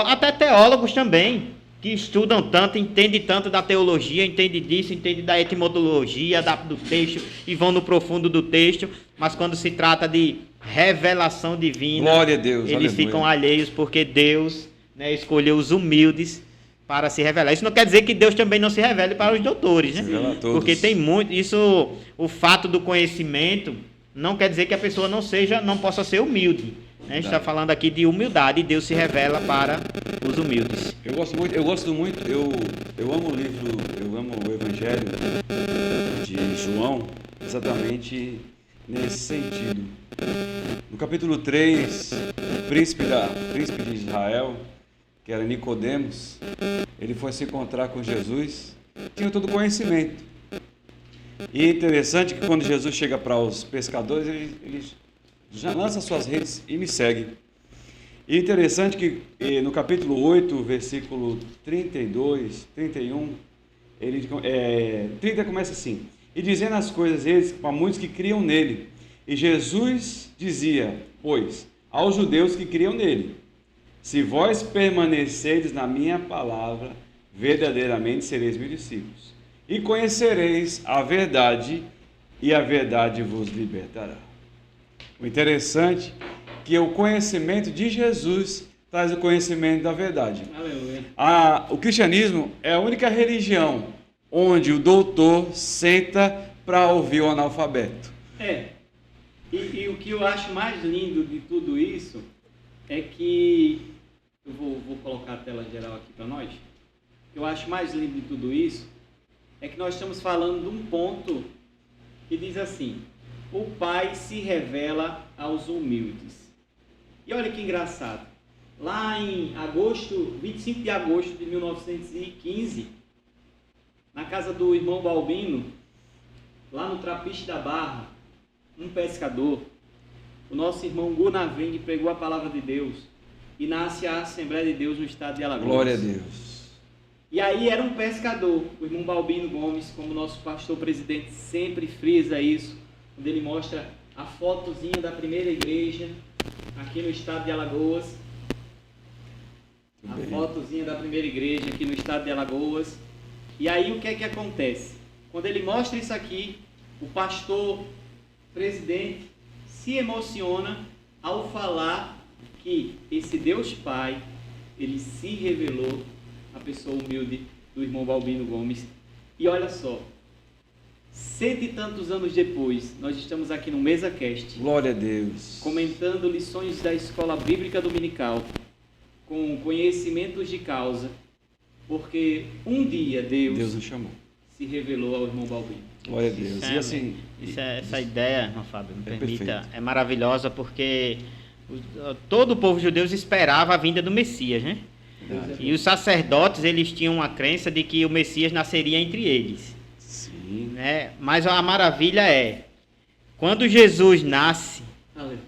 Até teólogos também, que estudam tanto, entendem tanto da teologia, entendem disso, entendem da etimologia do texto e vão no profundo do texto, mas quando se trata de revelação divina, glória a Deus, eles aleluia, ficam alheios, porque Deus, né, escolheu os humildes para se revelar. Isso não quer dizer que Deus também não se revele para os doutores, né? Porque tem muito, o fato do conhecimento não quer dizer que a pessoa não possa ser humilde. A gente está falando aqui de humildade, e Deus se revela para os humildes. Eu amo o livro, eu amo o Evangelho de João, exatamente nesse sentido. No capítulo 3, o príncipe de Israel, que era Nicodemos, ele foi se encontrar com Jesus, tinha todo o conhecimento. E é interessante que quando Jesus chega para os pescadores, ele já lança suas redes e me segue. E é interessante que no capítulo 8, versículo 32, 31, 30 começa assim: e dizendo as coisas eles para muitos que criam nele. E Jesus dizia, pois, aos judeus que criam nele: se vós permanecerdes na minha palavra, verdadeiramente sereis meus discípulos, e conhecereis a verdade, e a verdade vos libertará. O interessante é que o conhecimento de Jesus traz o conhecimento da verdade. Aleluia. O cristianismo é a única religião onde o doutor senta para ouvir o analfabeto. E o que eu acho mais lindo de tudo isso é que... Eu vou colocar a tela geral aqui para nós. O que eu acho mais lindo de tudo isso é que nós estamos falando de um ponto que diz assim: o Pai se revela aos humildes. E olha que engraçado. Lá em 25 de agosto de 1915, na casa do irmão Balbino, lá no Trapiche da Barra, um pescador, o nosso irmão Gunaveng, pregou a palavra de Deus e nasce a Assembleia de Deus no estado de Alagoas. Glória a Deus. E aí era um pescador, o irmão Balbino Gomes, como nosso pastor presidente sempre frisa isso, quando ele mostra a fotozinha da primeira igreja aqui no estado de Alagoas. Fotozinha da primeira igreja aqui no estado de Alagoas. E aí o que é que acontece? Quando ele mostra isso aqui, o pastor presidente se emociona ao falar que esse Deus Pai, ele se revelou à pessoa humilde do irmão Balbino Gomes. E olha só, 100 e tantos anos depois, nós estamos aqui no MesaCast. Glória a Deus. Comentando lições da Escola Bíblica Dominical, com conhecimentos de causa, porque um dia Deus nos chamou. Se revelou ao irmão Balbino. Glória a Deus. E assim, Essa ideia, não, Fábio, me permita, perfeito. é maravilhosa porque todo o povo judeu esperava a vinda do Messias, né? verdade. E os sacerdotes, eles tinham uma crença de que o Messias nasceria entre eles, Sim. né? Mas a maravilha é, quando Jesus nasce, Aleluia.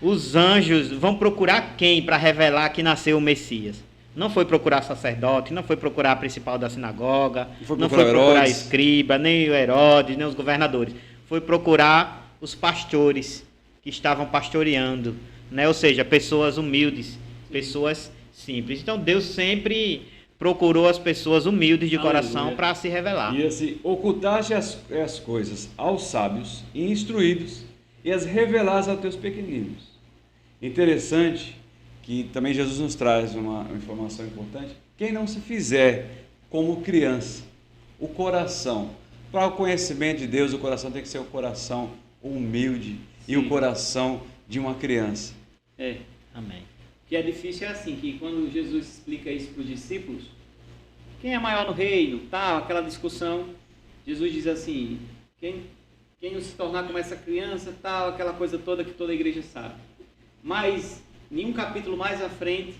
os anjos vão procurar quem para revelar que nasceu o Messias? Não foi procurar sacerdote, não foi procurar a principal da sinagoga, não foi procurar Herodes. escriba, nem o Herodes, nem os governadores. Foi procurar os pastores que estavam pastoreando, né? Ou seja, pessoas humildes, pessoas simples. Então Deus sempre procurou as pessoas humildes de coração Aleluia. para se revelar. E assim, ocultaste as coisas aos sábios e instruídos e as revelaste aos teus pequeninos. Interessante que também Jesus nos traz uma informação importante. Quem não se fizer como criança, o coração, para o conhecimento de Deus, o coração tem que ser o coração humilde e Sim. o coração de uma criança. É. Amém. O que é difícil é assim, que quando Jesus explica isso para os discípulos, quem é maior no reino, tal, aquela discussão, Jesus diz assim, quem não se tornar como essa criança, tal, aquela coisa toda que toda a igreja sabe. Mas, em um capítulo mais à frente,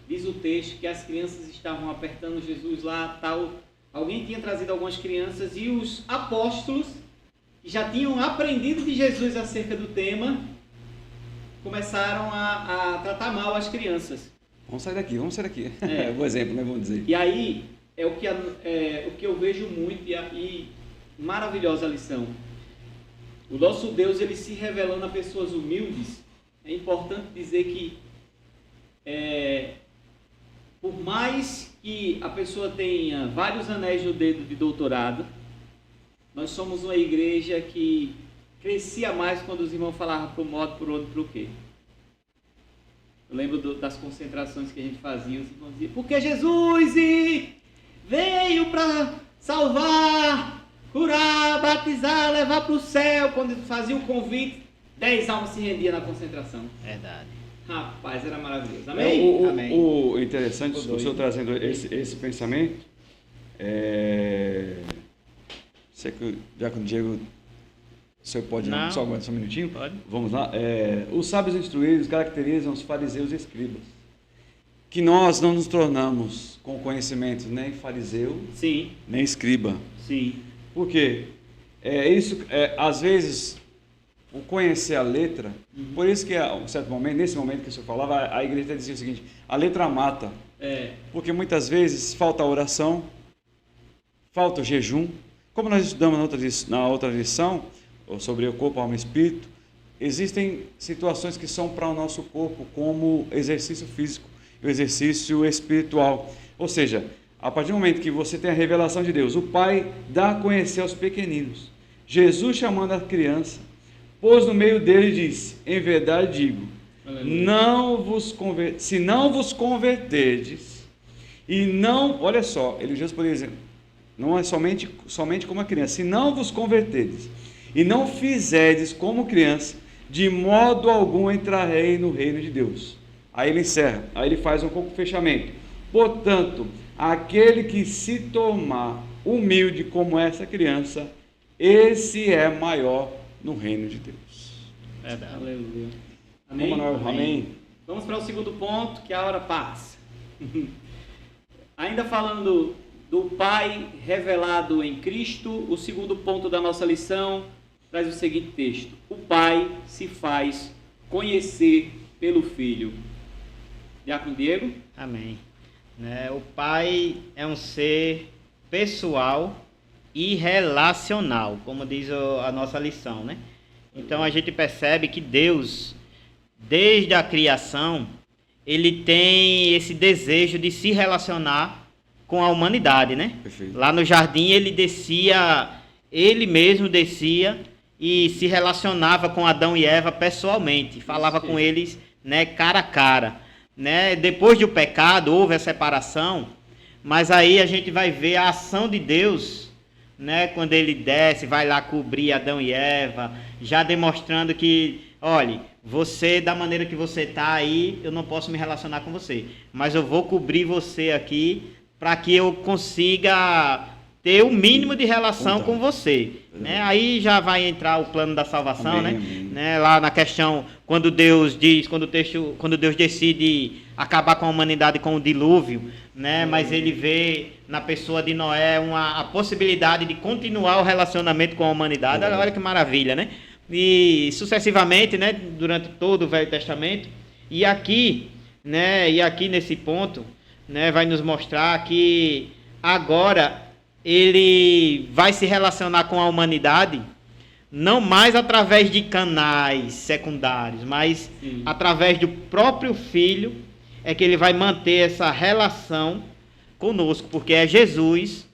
diz o texto que as crianças estavam apertando Jesus lá, tal, alguém tinha trazido algumas crianças e os apóstolos, que já tinham aprendido de Jesus acerca do tema, começaram a tratar mal as crianças. Vamos sair daqui. É. O exemplo, né? Vamos dizer. E aí é o que eu vejo muito e maravilhosa lição. O nosso Deus, ele se revelando a pessoas humildes. É importante dizer que por mais que a pessoa tenha vários anéis no dedo de doutorado, nós somos uma igreja que crescia mais quando os irmãos falavam para o modo, por onde, para o quê. Eu lembro das concentrações que a gente fazia, os irmãos diziam, porque Jesus veio para salvar, curar, batizar, levar para o céu. Quando fazia o convite, 10 almas se rendiam na concentração. Verdade. Rapaz, era maravilhoso. Amém? Amém. O interessante, Ficou o senhor doido. trazendo esse pensamento, sei que o Diácono Diego, o senhor pode Não. só aguardar só um minutinho? Pode. Vamos lá. Os sábios instruídos caracterizam os fariseus e escribas. Que nós não nos tornamos com conhecimento nem fariseu, Sim, nem escriba. sim. Por quê? Às vezes, o conhecer a letra, por isso que a um certo momento, nesse momento que o senhor falava, a igreja dizia o seguinte, a letra mata. Porque muitas vezes falta a oração, falta o jejum. Como nós estudamos na outra lição, sobre o corpo, alma e espírito, existem situações que são para o nosso corpo como exercício físico e o exercício espiritual. Ou seja, a partir do momento que você tem a revelação de Deus, o Pai dá a conhecer aos pequeninos. Jesus chamando a criança, pôs no meio dele e disse, em verdade digo, se não vos converterdes, e não, olha só, Jesus poderia dizer, não é somente como a criança, se não vos converterdes, e não fizerdes como criança, de modo algum entrarei no reino de Deus. Aí ele encerra, aí ele faz um pouco fechamento. Portanto, aquele que se tornar humilde como essa criança, esse é maior no reino de Deus. Verdade. Aleluia. Amém, Manuel? Amém. Vamos para o segundo ponto, que a hora passa. Ainda falando do Pai revelado em Cristo, o segundo ponto da nossa lição traz o seguinte texto: o Pai se faz conhecer pelo Filho. Diácono Diego? Amém. O Pai é um ser pessoal e relacional, como diz a nossa lição, né? Então a gente percebe que Deus, desde a criação, ele tem esse desejo de se relacionar com a humanidade, né? Perfeito. Lá no jardim ele mesmo descia e se relacionava com Adão e Eva pessoalmente, falava com eles, né, cara a cara, né? Depois do pecado houve a separação, mas aí a gente vai ver a ação de Deus, né, quando ele desce, vai lá cobrir Adão e Eva, já demonstrando que, olhe, você, da maneira que você está aí, eu não posso me relacionar com você, mas eu vou cobrir você aqui para que eu consiga ter o mínimo de relação com você. Né? Aí já vai entrar o plano da salvação, Amém, né? amém. Né? Lá na questão, quando Deus decide acabar com a humanidade com o dilúvio, né? Mas ele vê na pessoa de Noé a possibilidade de continuar o relacionamento com a humanidade. Olha que maravilha, né? E sucessivamente, né? Durante todo o Velho Testamento. E aqui, né? E aqui nesse ponto, né? Vai nos mostrar que agora ele vai se relacionar com a humanidade não mais através de canais secundários, mas através do próprio Filho é que ele vai manter essa relação conosco, porque é Jesus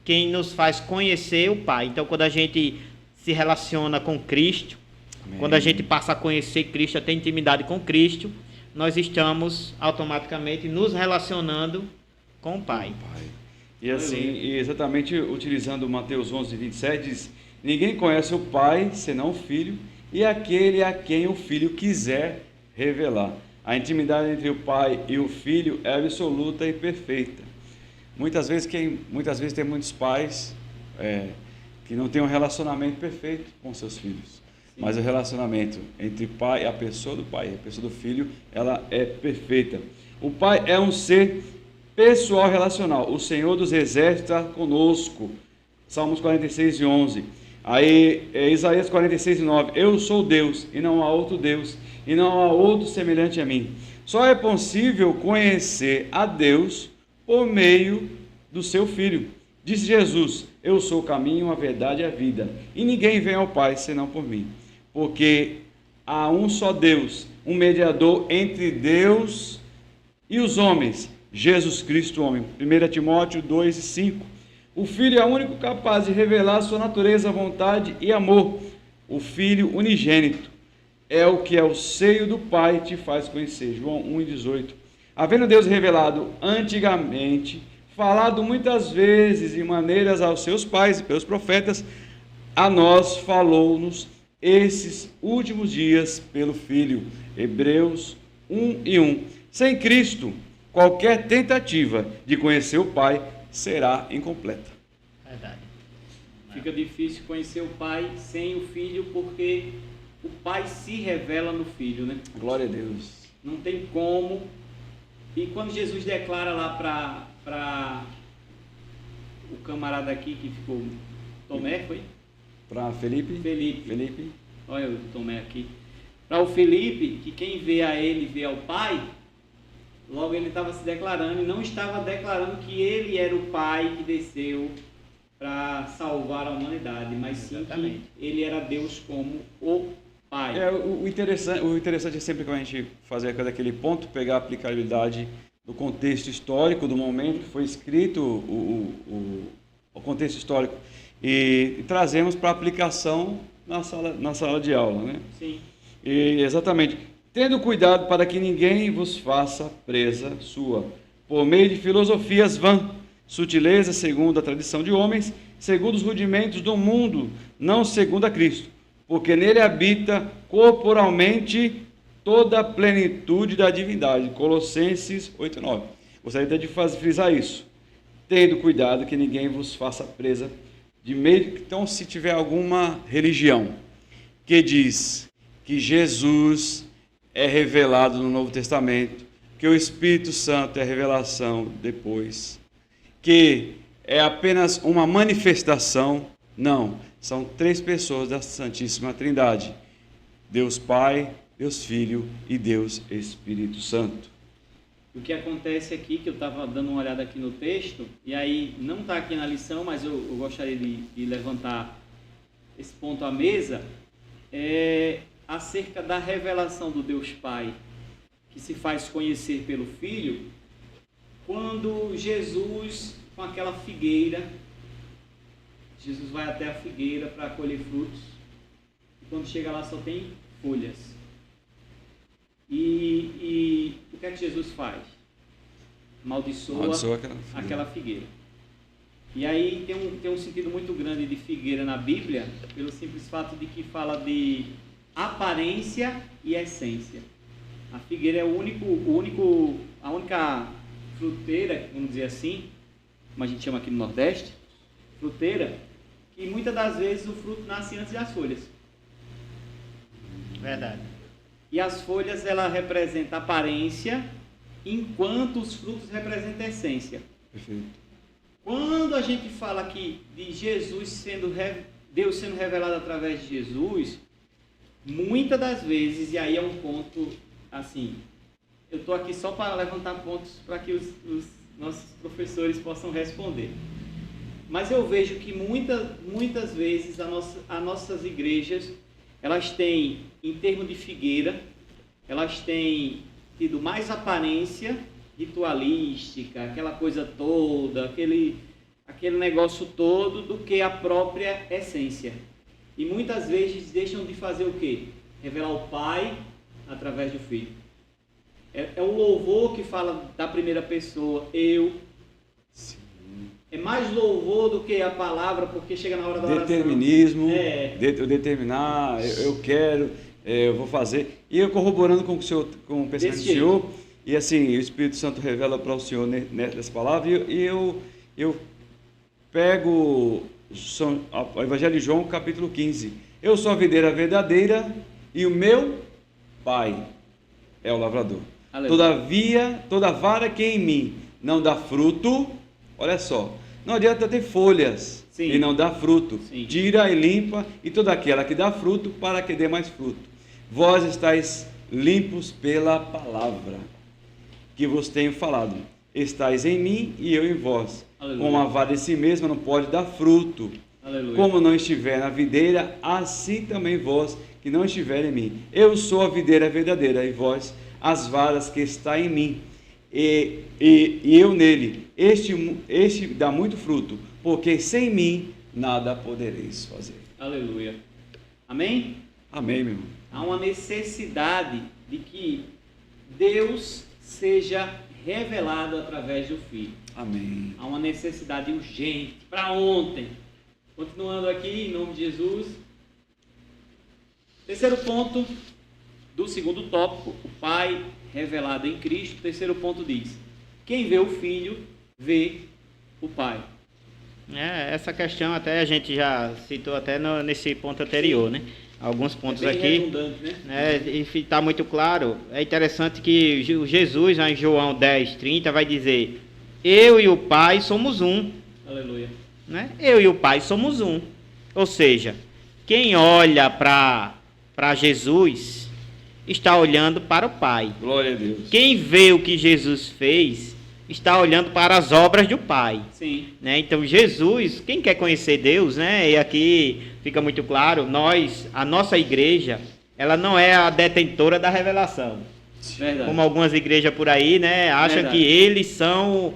quem nos faz conhecer o Pai. Então, quando a gente se relaciona com Cristo, Amém. quando a gente passa a conhecer Cristo, a ter intimidade com Cristo, nós estamos automaticamente nos relacionando com o Pai. Pai. E assim, exatamente utilizando Mateus 11, 27, diz: ninguém conhece o Pai senão o Filho, e aquele a quem o Filho quiser revelar. A intimidade entre o Pai e o Filho é absoluta e perfeita. Muitas vezes tem muitos pais que não têm um relacionamento perfeito com seus filhos. Sim. Mas o relacionamento entre pai, a pessoa do pai e a pessoa do filho, ela é perfeita. O Pai é um ser pessoal relacional. O Senhor dos Exércitos está conosco. Salmos 46 e 11. Aí, Isaías 46 e 9. Eu sou Deus e não há outro Deus, e não há outro semelhante a mim. Só é possível conhecer a Deus por meio do seu Filho. Disse Jesus: eu sou o caminho, a verdade e a vida, e ninguém vem ao Pai senão por mim. Porque há um só Deus, um mediador entre Deus e os homens, Jesus Cristo, homem. 1 Timóteo 2 e 5. O Filho é o único capaz de revelar sua natureza, vontade e amor. O Filho unigênito é o que é o seio do Pai te faz conhecer. João 1 e 18. Havendo Deus revelado antigamente, falado muitas vezes e maneiras aos seus pais e pelos profetas, a nós falou-nos esses últimos dias pelo Filho. Hebreus 1 e 1. Sem Cristo, qualquer tentativa de conhecer o Pai será incompleta. Verdade. Fica difícil conhecer o Pai sem o Filho, porque o Pai se revela no Filho, né? Glória a Deus. Não tem como. E quando Jesus declara lá para o camarada aqui que ficou, Tomé, foi? Para Felipe. Olha o Tomé aqui. Para o Felipe, que quem vê a ele vê ao Pai, logo ele estava se declarando, e não estava declarando que ele era o Pai que desceu para salvar a humanidade, mas sim que ele era Deus como o Pai. O interessante é sempre que a gente fazer aquele ponto, pegar a aplicabilidade do contexto histórico, do momento que foi escrito, o contexto histórico, e trazemos para aplicação na sala de aula, né? Sim. E, exatamente. Tendo cuidado para que ninguém vos faça presa sua, por meio de filosofias vãs, sutileza segundo a tradição de homens, segundo os rudimentos do mundo, não segundo a Cristo, porque nele habita corporalmente toda a plenitude da divindade. Colossenses 8:9. Gostaria até de frisar isso. Tendo cuidado que ninguém vos faça presa de meio. Então, se tiver alguma religião que diz que Jesus é revelado no Novo Testamento, que o Espírito Santo é revelação depois, que é apenas uma manifestação, não, são três pessoas da Santíssima Trindade: Deus Pai, Deus Filho e Deus Espírito Santo. O que acontece aqui, que eu estava dando uma olhada aqui no texto, e aí não está aqui na lição, mas eu gostaria de levantar esse ponto à mesa, acerca da revelação do Deus Pai, que se faz conhecer pelo Filho, quando Jesus, com aquela figueira, Jesus vai até a figueira para colher frutos, e quando chega lá só tem folhas. E o que é que Jesus faz? Amaldiçoa aquela figueira. E aí tem um sentido muito grande de figueira na Bíblia, pelo simples fato de que fala de aparência e essência. A figueira é a única fruteira, vamos dizer assim, como a gente chama aqui no Nordeste, fruteira, e muitas das vezes o fruto nasce antes das folhas. Verdade. E as folhas, ela representa aparência, enquanto os frutos representam a essência. Perfeito. Quando a gente fala aqui de Jesus Deus sendo revelado através de Jesus, muitas das vezes, e aí é um ponto, assim, eu estou aqui só para levantar pontos para que os nossos professores possam responder. Mas eu vejo que muitas vezes as nossas igrejas, elas têm, em termos de figueira, elas têm tido mais aparência ritualística, aquela coisa toda, aquele negócio todo, do que a própria essência. E muitas vezes deixam de fazer o quê? Revelar o Pai através do Filho. É o louvor que fala da primeira pessoa, eu. Sim. É mais louvor do que a palavra, porque chega na hora da oração. Determinismo, eu determinar, eu quero, eu vou fazer. E eu corroborando com o pensamento do senhor, e assim, o Espírito Santo revela para o senhor nessa palavra, e eu pego o Evangelho de João, capítulo 15. Eu sou a videira verdadeira e o meu Pai é o lavrador. Aleluia. Todavia, toda vara que em mim não dá fruto, olha só, não adianta ter folhas e não dar fruto. Sim. Tira e limpa, e toda aquela que dá fruto, para que dê mais fruto. Vós estáis limpos pela palavra que vos tenho falado. Estais em mim e eu em vós. Aleluia. Como a vara em si mesma não pode dar fruto. Aleluia. Como não estiver na videira, assim também vós que não estiver em mim. Eu sou a videira verdadeira, e vós as varas que está em mim, e eu nele. Este dá muito fruto, porque sem mim nada podereis fazer. Aleluia. Amém? Amém, meu irmão. Há uma necessidade de que Deus seja revelado através do Filho. Amém. Há uma necessidade urgente, para ontem. Continuando aqui, em nome de Jesus. Terceiro ponto do segundo tópico, o Pai revelado em Cristo. O terceiro ponto diz: quem vê o Filho, vê o Pai. Essa questão até a gente já citou até nesse ponto anterior, né? Alguns pontos bem aqui, redundante, né? E está muito claro. É interessante que Jesus, em João 10:30, vai dizer: eu e o Pai somos um. Aleluia. Né? Eu e o Pai somos um. Ou seja, quem olha para Jesus está olhando para o Pai. Glória a Deus. Quem vê o que Jesus fez está olhando para as obras do Pai. Sim. Né? Então Jesus, quem quer conhecer Deus, né? E aqui fica muito claro, a nossa igreja, ela não é a detentora da revelação. Verdade. Como algumas igrejas por aí, né, acham Verdade. que eles são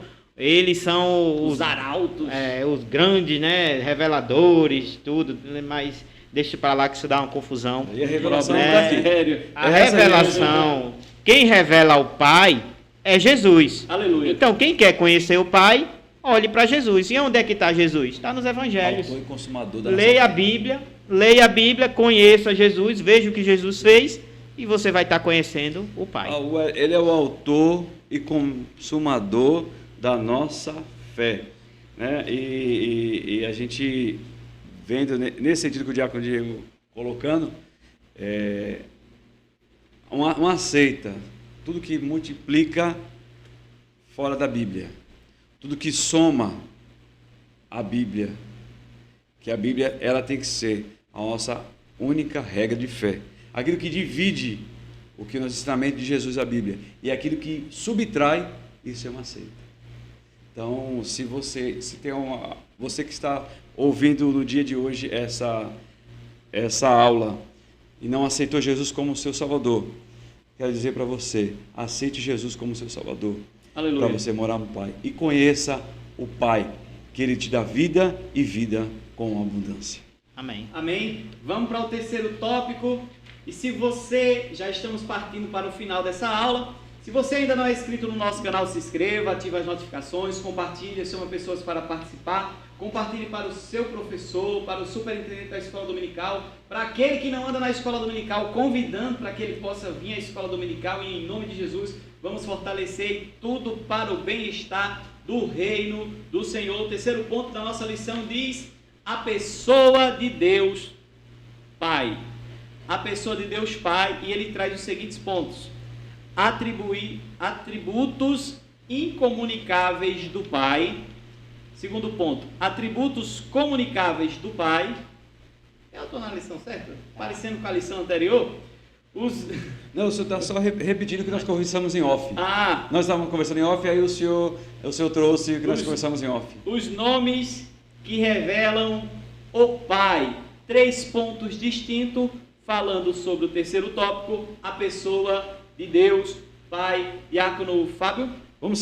os arautos, os grandes, né, reveladores, tudo, mas deixa para lá que isso dá uma confusão. E a revelação A revelação, quem revela o Pai é Jesus. Aleluia. Então, quem quer conhecer o Pai, olhe para Jesus. E onde é que está Jesus? Está nos Evangelhos. Autor e consumador da Leia a Bíblia, conheça Jesus, veja o que Jesus fez, e você vai estar conhecendo o Pai. Ele é o autor e consumador da nossa fé, né? E a gente vendo nesse sentido que o diácono Diego colocando, uma seita, tudo que multiplica fora da Bíblia, tudo que soma a Bíblia, que a Bíblia ela tem que ser a nossa única regra de fé. Aquilo que divide o que nos ensinamentos de Jesus a Bíblia e aquilo que subtrai, isso é uma seita. Então, você que está ouvindo no dia de hoje essa aula e não aceitou Jesus como seu Salvador, quero dizer para você, aceite Jesus como seu Salvador. Para você morar no Pai. E conheça o Pai, que Ele te dá vida e vida com abundância. Amém. Amém. Vamos para o terceiro tópico. E se você, já estamos partindo para o final dessa aula, se você ainda não é inscrito no nosso canal, se inscreva, ative as notificações, compartilhe, chama pessoas para participar, compartilhe para o seu professor, para o superintendente da escola dominical, para aquele que não anda na escola dominical, convidando para que ele possa vir à escola dominical, e em nome de Jesus, vamos fortalecer tudo para o bem-estar do reino do Senhor. O terceiro ponto da nossa lição diz: a pessoa de Deus Pai. A pessoa de Deus Pai, e ele traz os seguintes pontos: atributos incomunicáveis do Pai. Segundo ponto, atributos comunicáveis do Pai. Eu estou na lição certa? Parecendo com a lição anterior. Não, o senhor está só repetindo o que nós conversamos em off. Nós estávamos conversando em off, aí o senhor trouxe o que nós conversamos em off. Os nomes que revelam o Pai. 3 pontos distintos, falando sobre o terceiro tópico, a pessoa de Deus Pai. Diácono Fábio? Vamos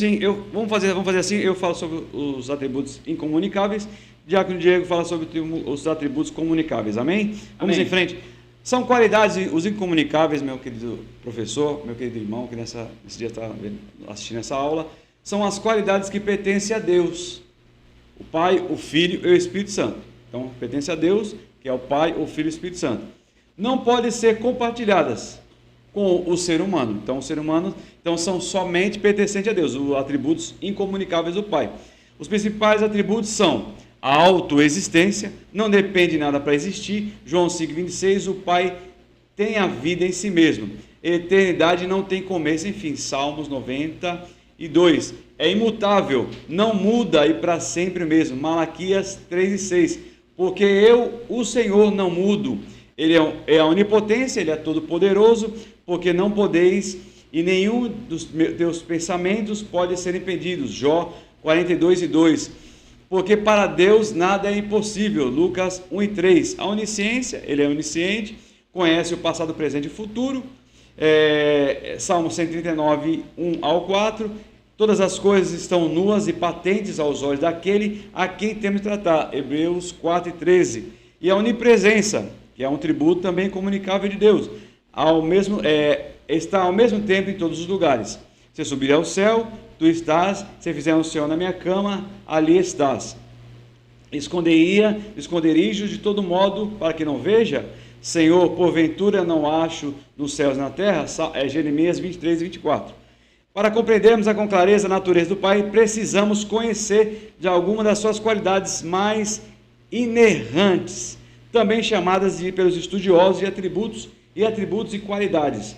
fazer assim, eu falo sobre os atributos incomunicáveis, Diácono Diego fala sobre os atributos comunicáveis, amém? Vamos em frente. São qualidades, os incomunicáveis, meu querido professor, meu querido irmão, que nesse dia está assistindo essa aula, são as qualidades que pertencem a Deus, o Pai, o Filho e o Espírito Santo. Então, pertence a Deus, que é o Pai, o Filho e o Espírito Santo. Não podem ser compartilhadas com o ser humano. Então, o ser humano são somente pertencentes a Deus, os atributos incomunicáveis do Pai. Os principais atributos são a autoexistência, não depende de nada para existir. João 5,26, o Pai tem a vida em si mesmo. Eternidade não tem começo, enfim, Salmos 92. É imutável, não muda e para sempre mesmo. Malaquias 3,6. Porque eu, o Senhor, não mudo. Ele é a onipotência, ele é todo poderoso, porque não podeis e nenhum dos teus pensamentos pode ser impedidos. Jó 42,2. Porque para Deus nada é impossível. Lucas 1,3. A onisciência, ele é onisciente, conhece o passado, presente e futuro. Salmo 139, 1 ao 4. Todas as coisas estão nuas e patentes aos olhos daquele a quem temos de tratar. Hebreus 4,13. E a onipresença, que é um tributo também comunicável de Deus, está ao mesmo tempo em todos os lugares. Se subir ao céu, tu estás. Se fizer um céu na minha cama, ali estás. Esconderijo de todo modo, para que não veja. Senhor, porventura não acho nos céus e na terra. Jeremias 23 e 24. Para compreendermos com clareza a natureza do Pai, precisamos conhecer de alguma das suas qualidades mais inerrantes, também chamadas pelos estudiosos de atributos e qualidades.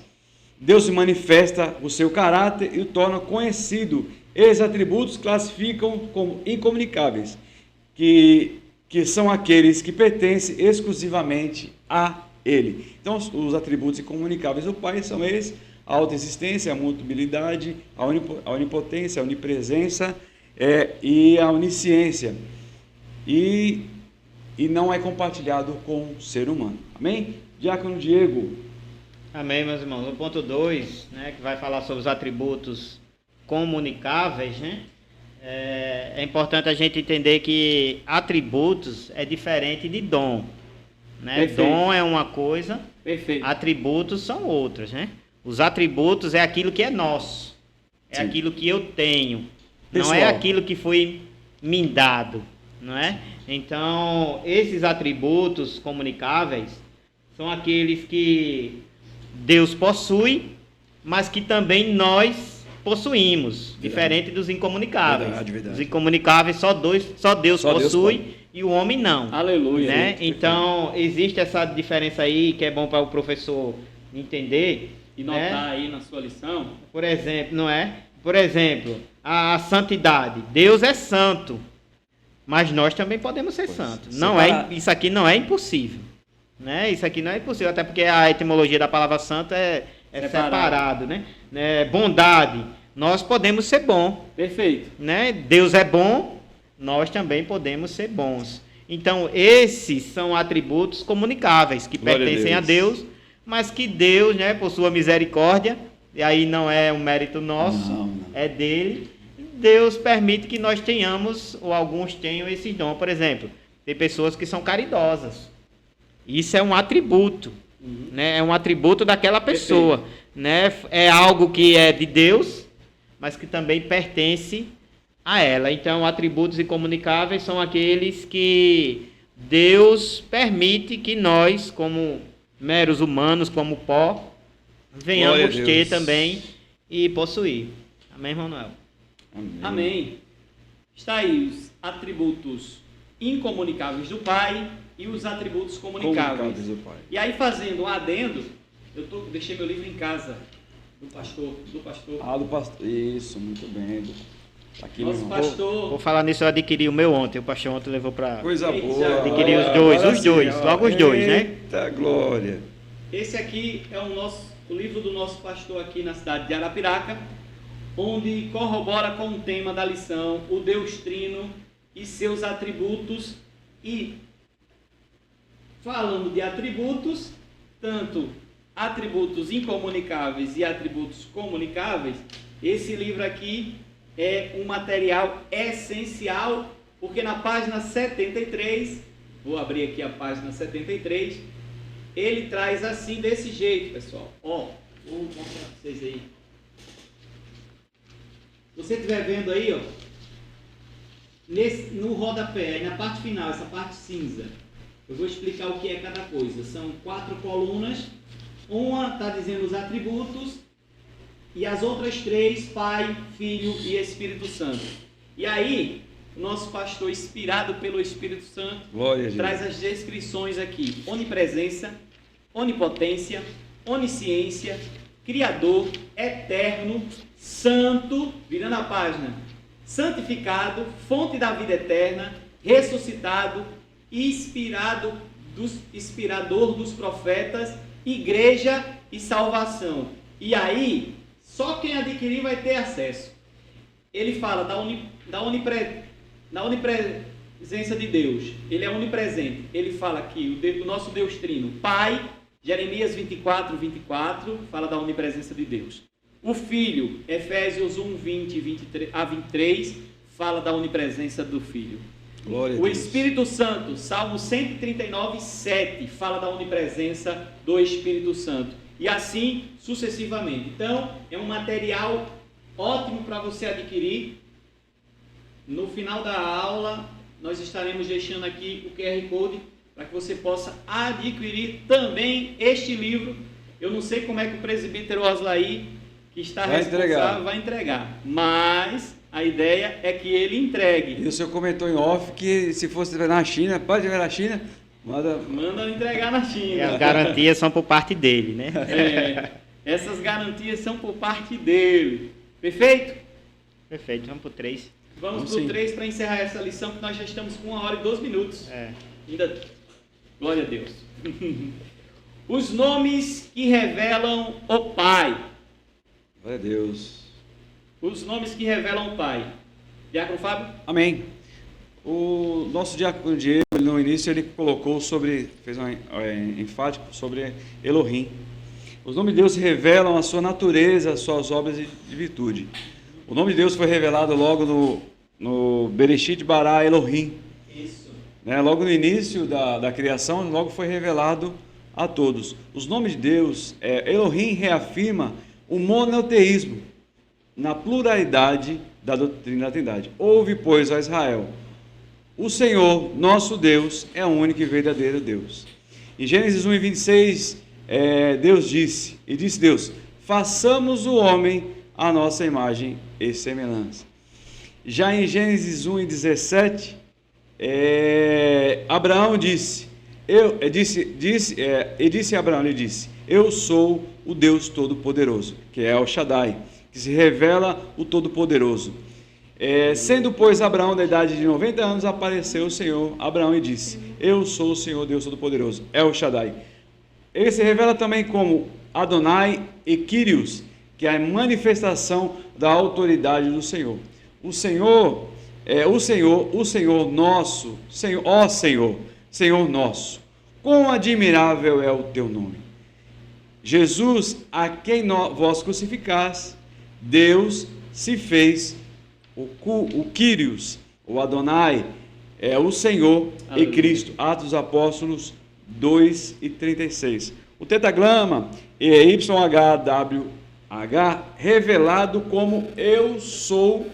Deus se manifesta o seu caráter e o torna conhecido. Esses atributos classificam como incomunicáveis, que são aqueles que pertencem exclusivamente a Ele. Então, os atributos incomunicáveis do Pai são eles: a autoexistência, a mutabilidade, a onipotência, a onipresença e a onisciência. E não é compartilhado com o ser humano. Amém? Diácono Diego. Amém, meus irmãos. No ponto 2, que vai falar sobre os atributos comunicáveis, é importante a gente entender que atributos é diferente de dom. Dom é uma coisa, atributos são outras. Os atributos é aquilo que é nosso, é Sim. aquilo que eu tenho, Pessoal. Não é aquilo que foi me dado, não é? Então, esses atributos comunicáveis são aqueles que Deus possui, mas que também nós possuímos, verdade. Diferente dos incomunicáveis. Verdade. Os incomunicáveis só Deus possui e o homem não. Aleluia. Então, existe essa diferença aí que é bom para o professor entender. E notar aí na sua lição. Por exemplo, a santidade. Deus é santo, mas nós também podemos ser santos. Isso aqui não é impossível. Isso aqui não é impossível, até porque a etimologia da palavra santo é separado, Bondade, nós podemos ser bons. Perfeito. Deus é bom, nós também podemos ser bons. Então, esses são atributos comunicáveis, que pertencem a Deus, mas que Deus, por sua misericórdia, e aí não é um mérito nosso, não. É dele, Deus permite que nós tenhamos, ou alguns tenham esses dons. Por exemplo, tem pessoas que são caridosas. Isso é um atributo, É um atributo daquela pessoa, É algo que é de Deus, mas que também pertence a ela. Então, atributos incomunicáveis são aqueles que Deus permite que nós, como meros humanos, como pó, venhamos ter também e possuir. Amém, Manuel? Amém. Está aí os atributos incomunicáveis do Pai e os atributos comunicáveis. do Pai. E aí, fazendo um adendo, deixei meu livro em casa, do pastor. Do pastor. Isso, muito bem. Tá aqui, Nosso meu pastor. Vou falar nisso, eu adquiri o meu ontem. O pastor ontem levou para... Coisa Eita, boa. adquiri os dois, Agora os dois, sim, ó. logo os dois, né? Eita, glória. Esse aqui é o livro do nosso pastor aqui na cidade de Arapiraca, onde corrobora com o tema da lição, o Deus Trino e seus atributos. E falando de atributos, tanto atributos incomunicáveis e atributos comunicáveis, esse livro aqui é um material essencial, porque na página 73, vou abrir aqui a página 73, ele traz assim, desse jeito, pessoal. Ó, vou mostrar para vocês aí. Se você estiver vendo aí, ó, no rodapé, na parte final, essa parte cinza, eu vou explicar o que é cada coisa. São 4 colunas. Uma está dizendo os atributos e as outras 3, Pai, Filho e Espírito Santo. E aí, o nosso pastor, inspirado pelo Espírito Santo, Glória a Deus. traz as descrições aqui: onipresença, onipotência, onisciência, criador, eterno, santo, virando a página, santificado, fonte da vida eterna, ressuscitado, inspirador dos profetas, igreja e salvação. E aí, só quem adquirir vai ter acesso. Ele fala da onipresença de Deus. Ele é onipresente. Ele fala aqui, o nosso Deus Trino. Pai, Jeremias 24, 24, fala da onipresença de Deus. O Filho, Efésios 1, 20 a 23, fala da onipresença do Filho. Glória a O Deus. Espírito Santo, Salmo 139, 7, fala da onipresença do Espírito Santo. E assim sucessivamente. Então, é um material ótimo para você adquirir. No final da aula, nós estaremos deixando aqui o QR Code para que você possa adquirir também este livro. Eu não sei como é que o presbítero Oslaí, que está responsável, vai entregar. Mas a ideia é que ele entregue. E o senhor comentou em off que se fosse na China, pode ver na China, manda entregar na E China. as garantias são por parte dele, né? Essas garantias são por parte dele. Perfeito? Perfeito, vamos pro 3. Vamos para o 3 para encerrar essa lição, que nós já estamos com 1 hora e 12 minutos. Ainda. Glória a Deus. Os nomes que revelam o Pai. Glória a Deus. Os nomes que revelam o Pai. Diácono Fábio? Amém. O nosso diácono Diego, no início, ele colocou fez um enfático sobre Elohim. Os nomes de Deus revelam a sua natureza, as suas obras de virtude. O nome de Deus foi revelado logo no Bereshit bara Elohim. Isso. Logo no início da criação, logo foi revelado a todos. Os nomes de Deus, Elohim reafirma o monoteísmo na pluralidade da doutrina da Trindade. Ouve, pois, ó Israel, o Senhor, nosso Deus, é o único e verdadeiro Deus. Em Gênesis 1, 26, Deus disse, Deus, façamos o homem à nossa imagem e semelhança. Já em Gênesis 1, 17, Abraão disse Abraão, eu sou o Deus Todo-Poderoso, que é El Shaddai, que se revela o Todo-Poderoso. Sendo, pois, Abraão da idade de 90 anos, apareceu o Senhor Abraão e disse, eu sou o Senhor Deus Todo-Poderoso, El Shaddai. Ele se revela também como Adonai e Kyrios, que é a manifestação da autoridade do Senhor. O Senhor nosso, Senhor nosso, quão admirável é o teu nome. Jesus, a quem vós crucificaste, Deus se fez o Kyrios, o Adonai, o Senhor e Cristo. Atos dos Apóstolos 2 e 36. O tetragrama YHWH, revelado como eu sou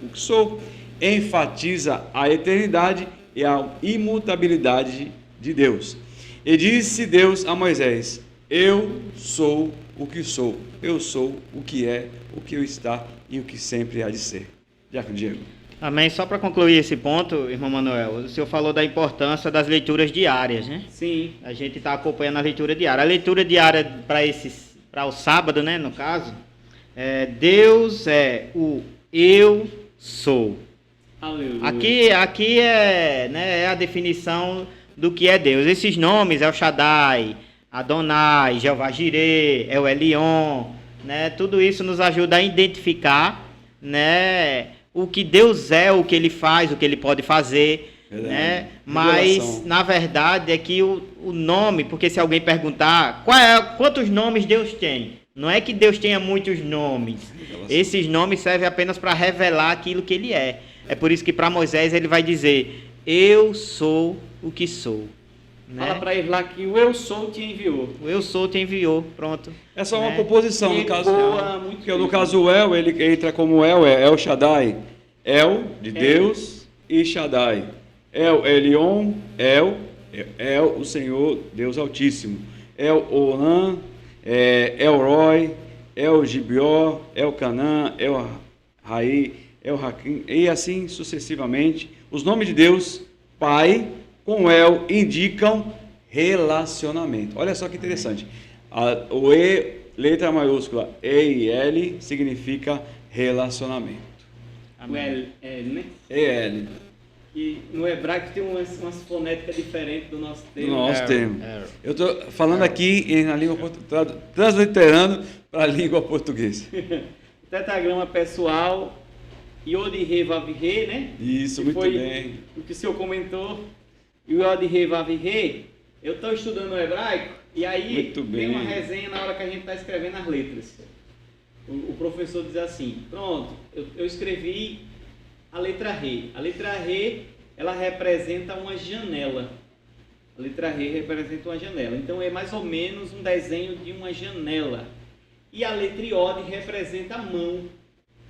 o que sou, enfatiza a eternidade e a imutabilidade de Deus. E disse Deus a Moisés, eu sou o que sou, eu sou o que é, o que eu está e o que sempre há de ser. Diácono Diego. Amém. Só para concluir esse ponto, irmão Manuel, o senhor falou da importância das leituras diárias, né? Sim. A gente está acompanhando a leitura diária. A leitura diária para o sábado, né, no caso, Deus é o eu sou. Aleluia. Aqui é a definição do que é Deus. Esses nomes, El Shaddai, Adonai, Jeová Jireh, El Elyon, né? Tudo isso nos ajuda a identificar, né, o que Deus é, o que Ele faz, o que Ele pode fazer, né? Mas, na verdade, é que o nome, porque se alguém perguntar quantos nomes Deus tem, não é que Deus tenha muitos nomes. Esses nomes servem apenas para revelar aquilo que Ele é. É por isso que para Moisés ele vai dizer, eu sou o que sou. Né? Fala para ele lá que o eu sou te enviou. O eu sou te enviou, pronto. É só uma composição, no caso. Porque no caso o El, ele entra como El Shaddai. El, de Deus, e Shaddai. El Elyon, El, o Senhor, Deus Altíssimo. El Olam, El Roi, El Gibeó, El Canã, El Raí, El Hakim, e assim sucessivamente. Os nomes de Deus, Pai, com El, indicam relacionamento. Olha só que interessante. O E, letra maiúscula, E e L, significa relacionamento. O L, né? E-L. E no hebraico tem umas fonéticas diferentes do nosso termo. Do nosso termo. Eu estou falando aqui na língua portuguesa, transliterando para a língua portuguesa. O tetragrama pessoal, Yod He Vav He, né? Isso, que muito foi bem. O que o senhor comentou. E o Yod He Vav He, eu estou estudando o hebraico e aí Muito tem bem. uma resenha na hora que a gente está escrevendo as letras. O professor diz assim, pronto, eu escrevi a letra Re. A letra Re, ela representa uma janela. A letra Re representa uma janela. Então é mais ou menos um desenho de uma janela. E a letra Iod representa a mão.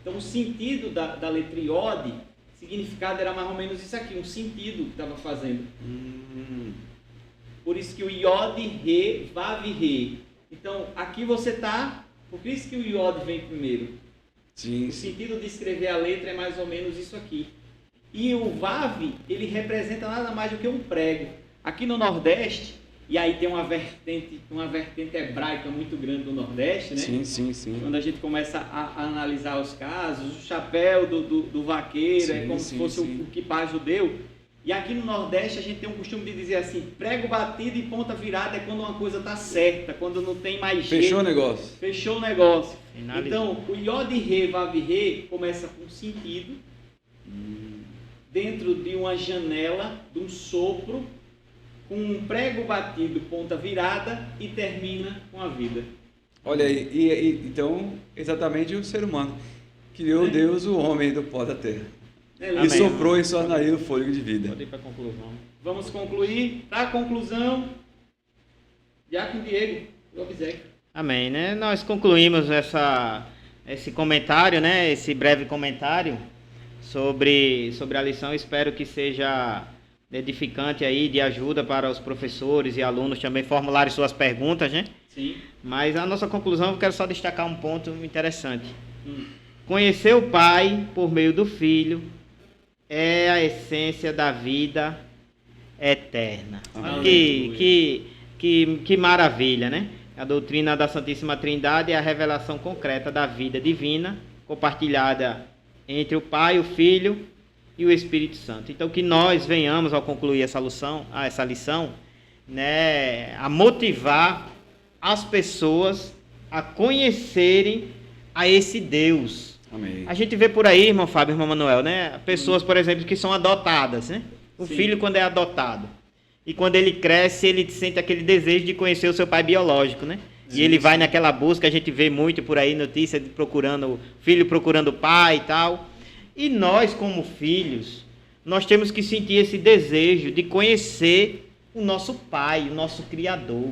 Então o sentido da letra Iod, o significado era mais ou menos isso aqui, um sentido que estava fazendo. Por isso que o Iod, Re, Vav, Re. Então aqui você está, por isso que o Iod vem primeiro. Sim. O sentido de escrever a letra é mais ou menos isso aqui. E o Vav, ele representa nada mais do que um prego. Aqui no Nordeste, e aí tem uma vertente hebraica muito grande do Nordeste, né? Sim. Quando a gente começa a analisar os casos, o chapéu do vaqueiro é como se fosse o quipá judeu. E aqui no Nordeste a gente tem um costume de dizer assim, prego batido e ponta virada é quando uma coisa está certa, quando não tem mais jeito. Fechou o negócio. Fechou o negócio. Finalizou. Então, o Yod Re, Vav Re começa com sentido, dentro de uma janela, de um sopro, com um prego batido, ponta virada, e termina com a vida. Olha aí, então, exatamente o ser humano. Criou Deus o homem do pó da terra. Amém. E soprou em sua nariz o fôlego de vida. Pode ir para a conclusão. Vamos concluir. Para a conclusão, Diácono Diego, Lobzec. Amém, né? Nós concluímos esse comentário, né? Esse breve comentário sobre a lição. Espero que seja edificante aí, de ajuda para os professores e alunos também formularem suas perguntas, né? Sim. Mas a nossa conclusão, eu quero só destacar um ponto interessante. Conhecer o Pai por meio do Filho é a essência da vida eterna. Que maravilha, né? A doutrina da Santíssima Trindade é a revelação concreta da vida divina, compartilhada entre o Pai, o Filho e o Espírito Santo. Então, que nós venhamos, ao concluir essa lição, né, a motivar as pessoas a conhecerem a esse Deus. Amém. A gente vê por aí, irmão Fábio, irmão Manuel, né? Pessoas, por exemplo, que são adotadas, né? O filho, quando é adotado, e quando ele cresce, ele sente aquele desejo de conhecer o seu pai biológico, né? E ele vai naquela busca, a gente vê muito por aí notícia de procurando filho procurando o pai e tal. E nós, como filhos, nós temos que sentir esse desejo de conhecer o nosso pai, o nosso Criador.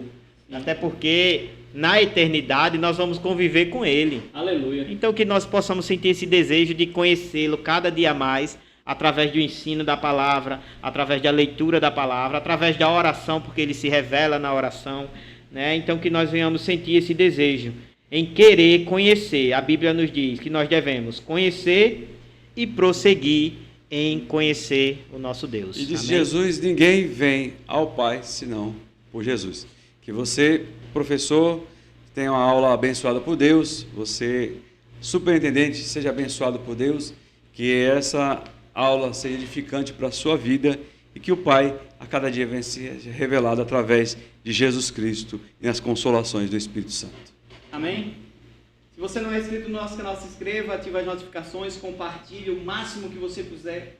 Até porque na eternidade nós vamos conviver com ele. Aleluia. Então que nós possamos sentir esse desejo de conhecê-lo cada dia mais, através do ensino da palavra, através da leitura da palavra, através da oração, porque ele se revela na oração, né? Então que nós venhamos sentir esse desejo em querer conhecer. A Bíblia nos diz que nós devemos conhecer e prosseguir em conhecer o nosso Deus. E disse Amém? Jesus, ninguém vem ao Pai senão por Jesus. Que você, professor, tenha uma aula abençoada por Deus, você, superintendente, seja abençoado por Deus, que essa aula seja edificante para a sua vida e que o Pai a cada dia venha ser revelado através de Jesus Cristo e nas consolações do Espírito Santo. Amém? Se você não é inscrito no nosso canal, se inscreva, ative as notificações, compartilhe o máximo que você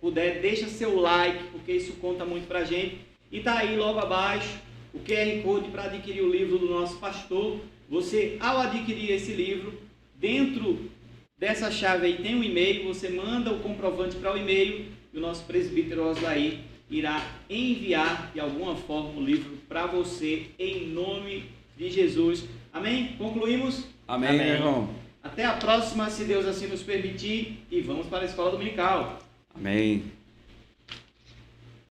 puder, deixa seu like, porque isso conta muito pra gente. E tá aí logo abaixo o QR Code para adquirir o livro do nosso pastor. Você, ao adquirir esse livro, dentro dessa chave aí tem um e-mail, você manda o comprovante para o e-mail e o nosso presbítero Osdair irá enviar de alguma forma o livro para você em nome de Jesus. Amém? Concluímos? Amém, meu irmão. Até a próxima, se Deus assim nos permitir, e vamos para a escola dominical. Amém.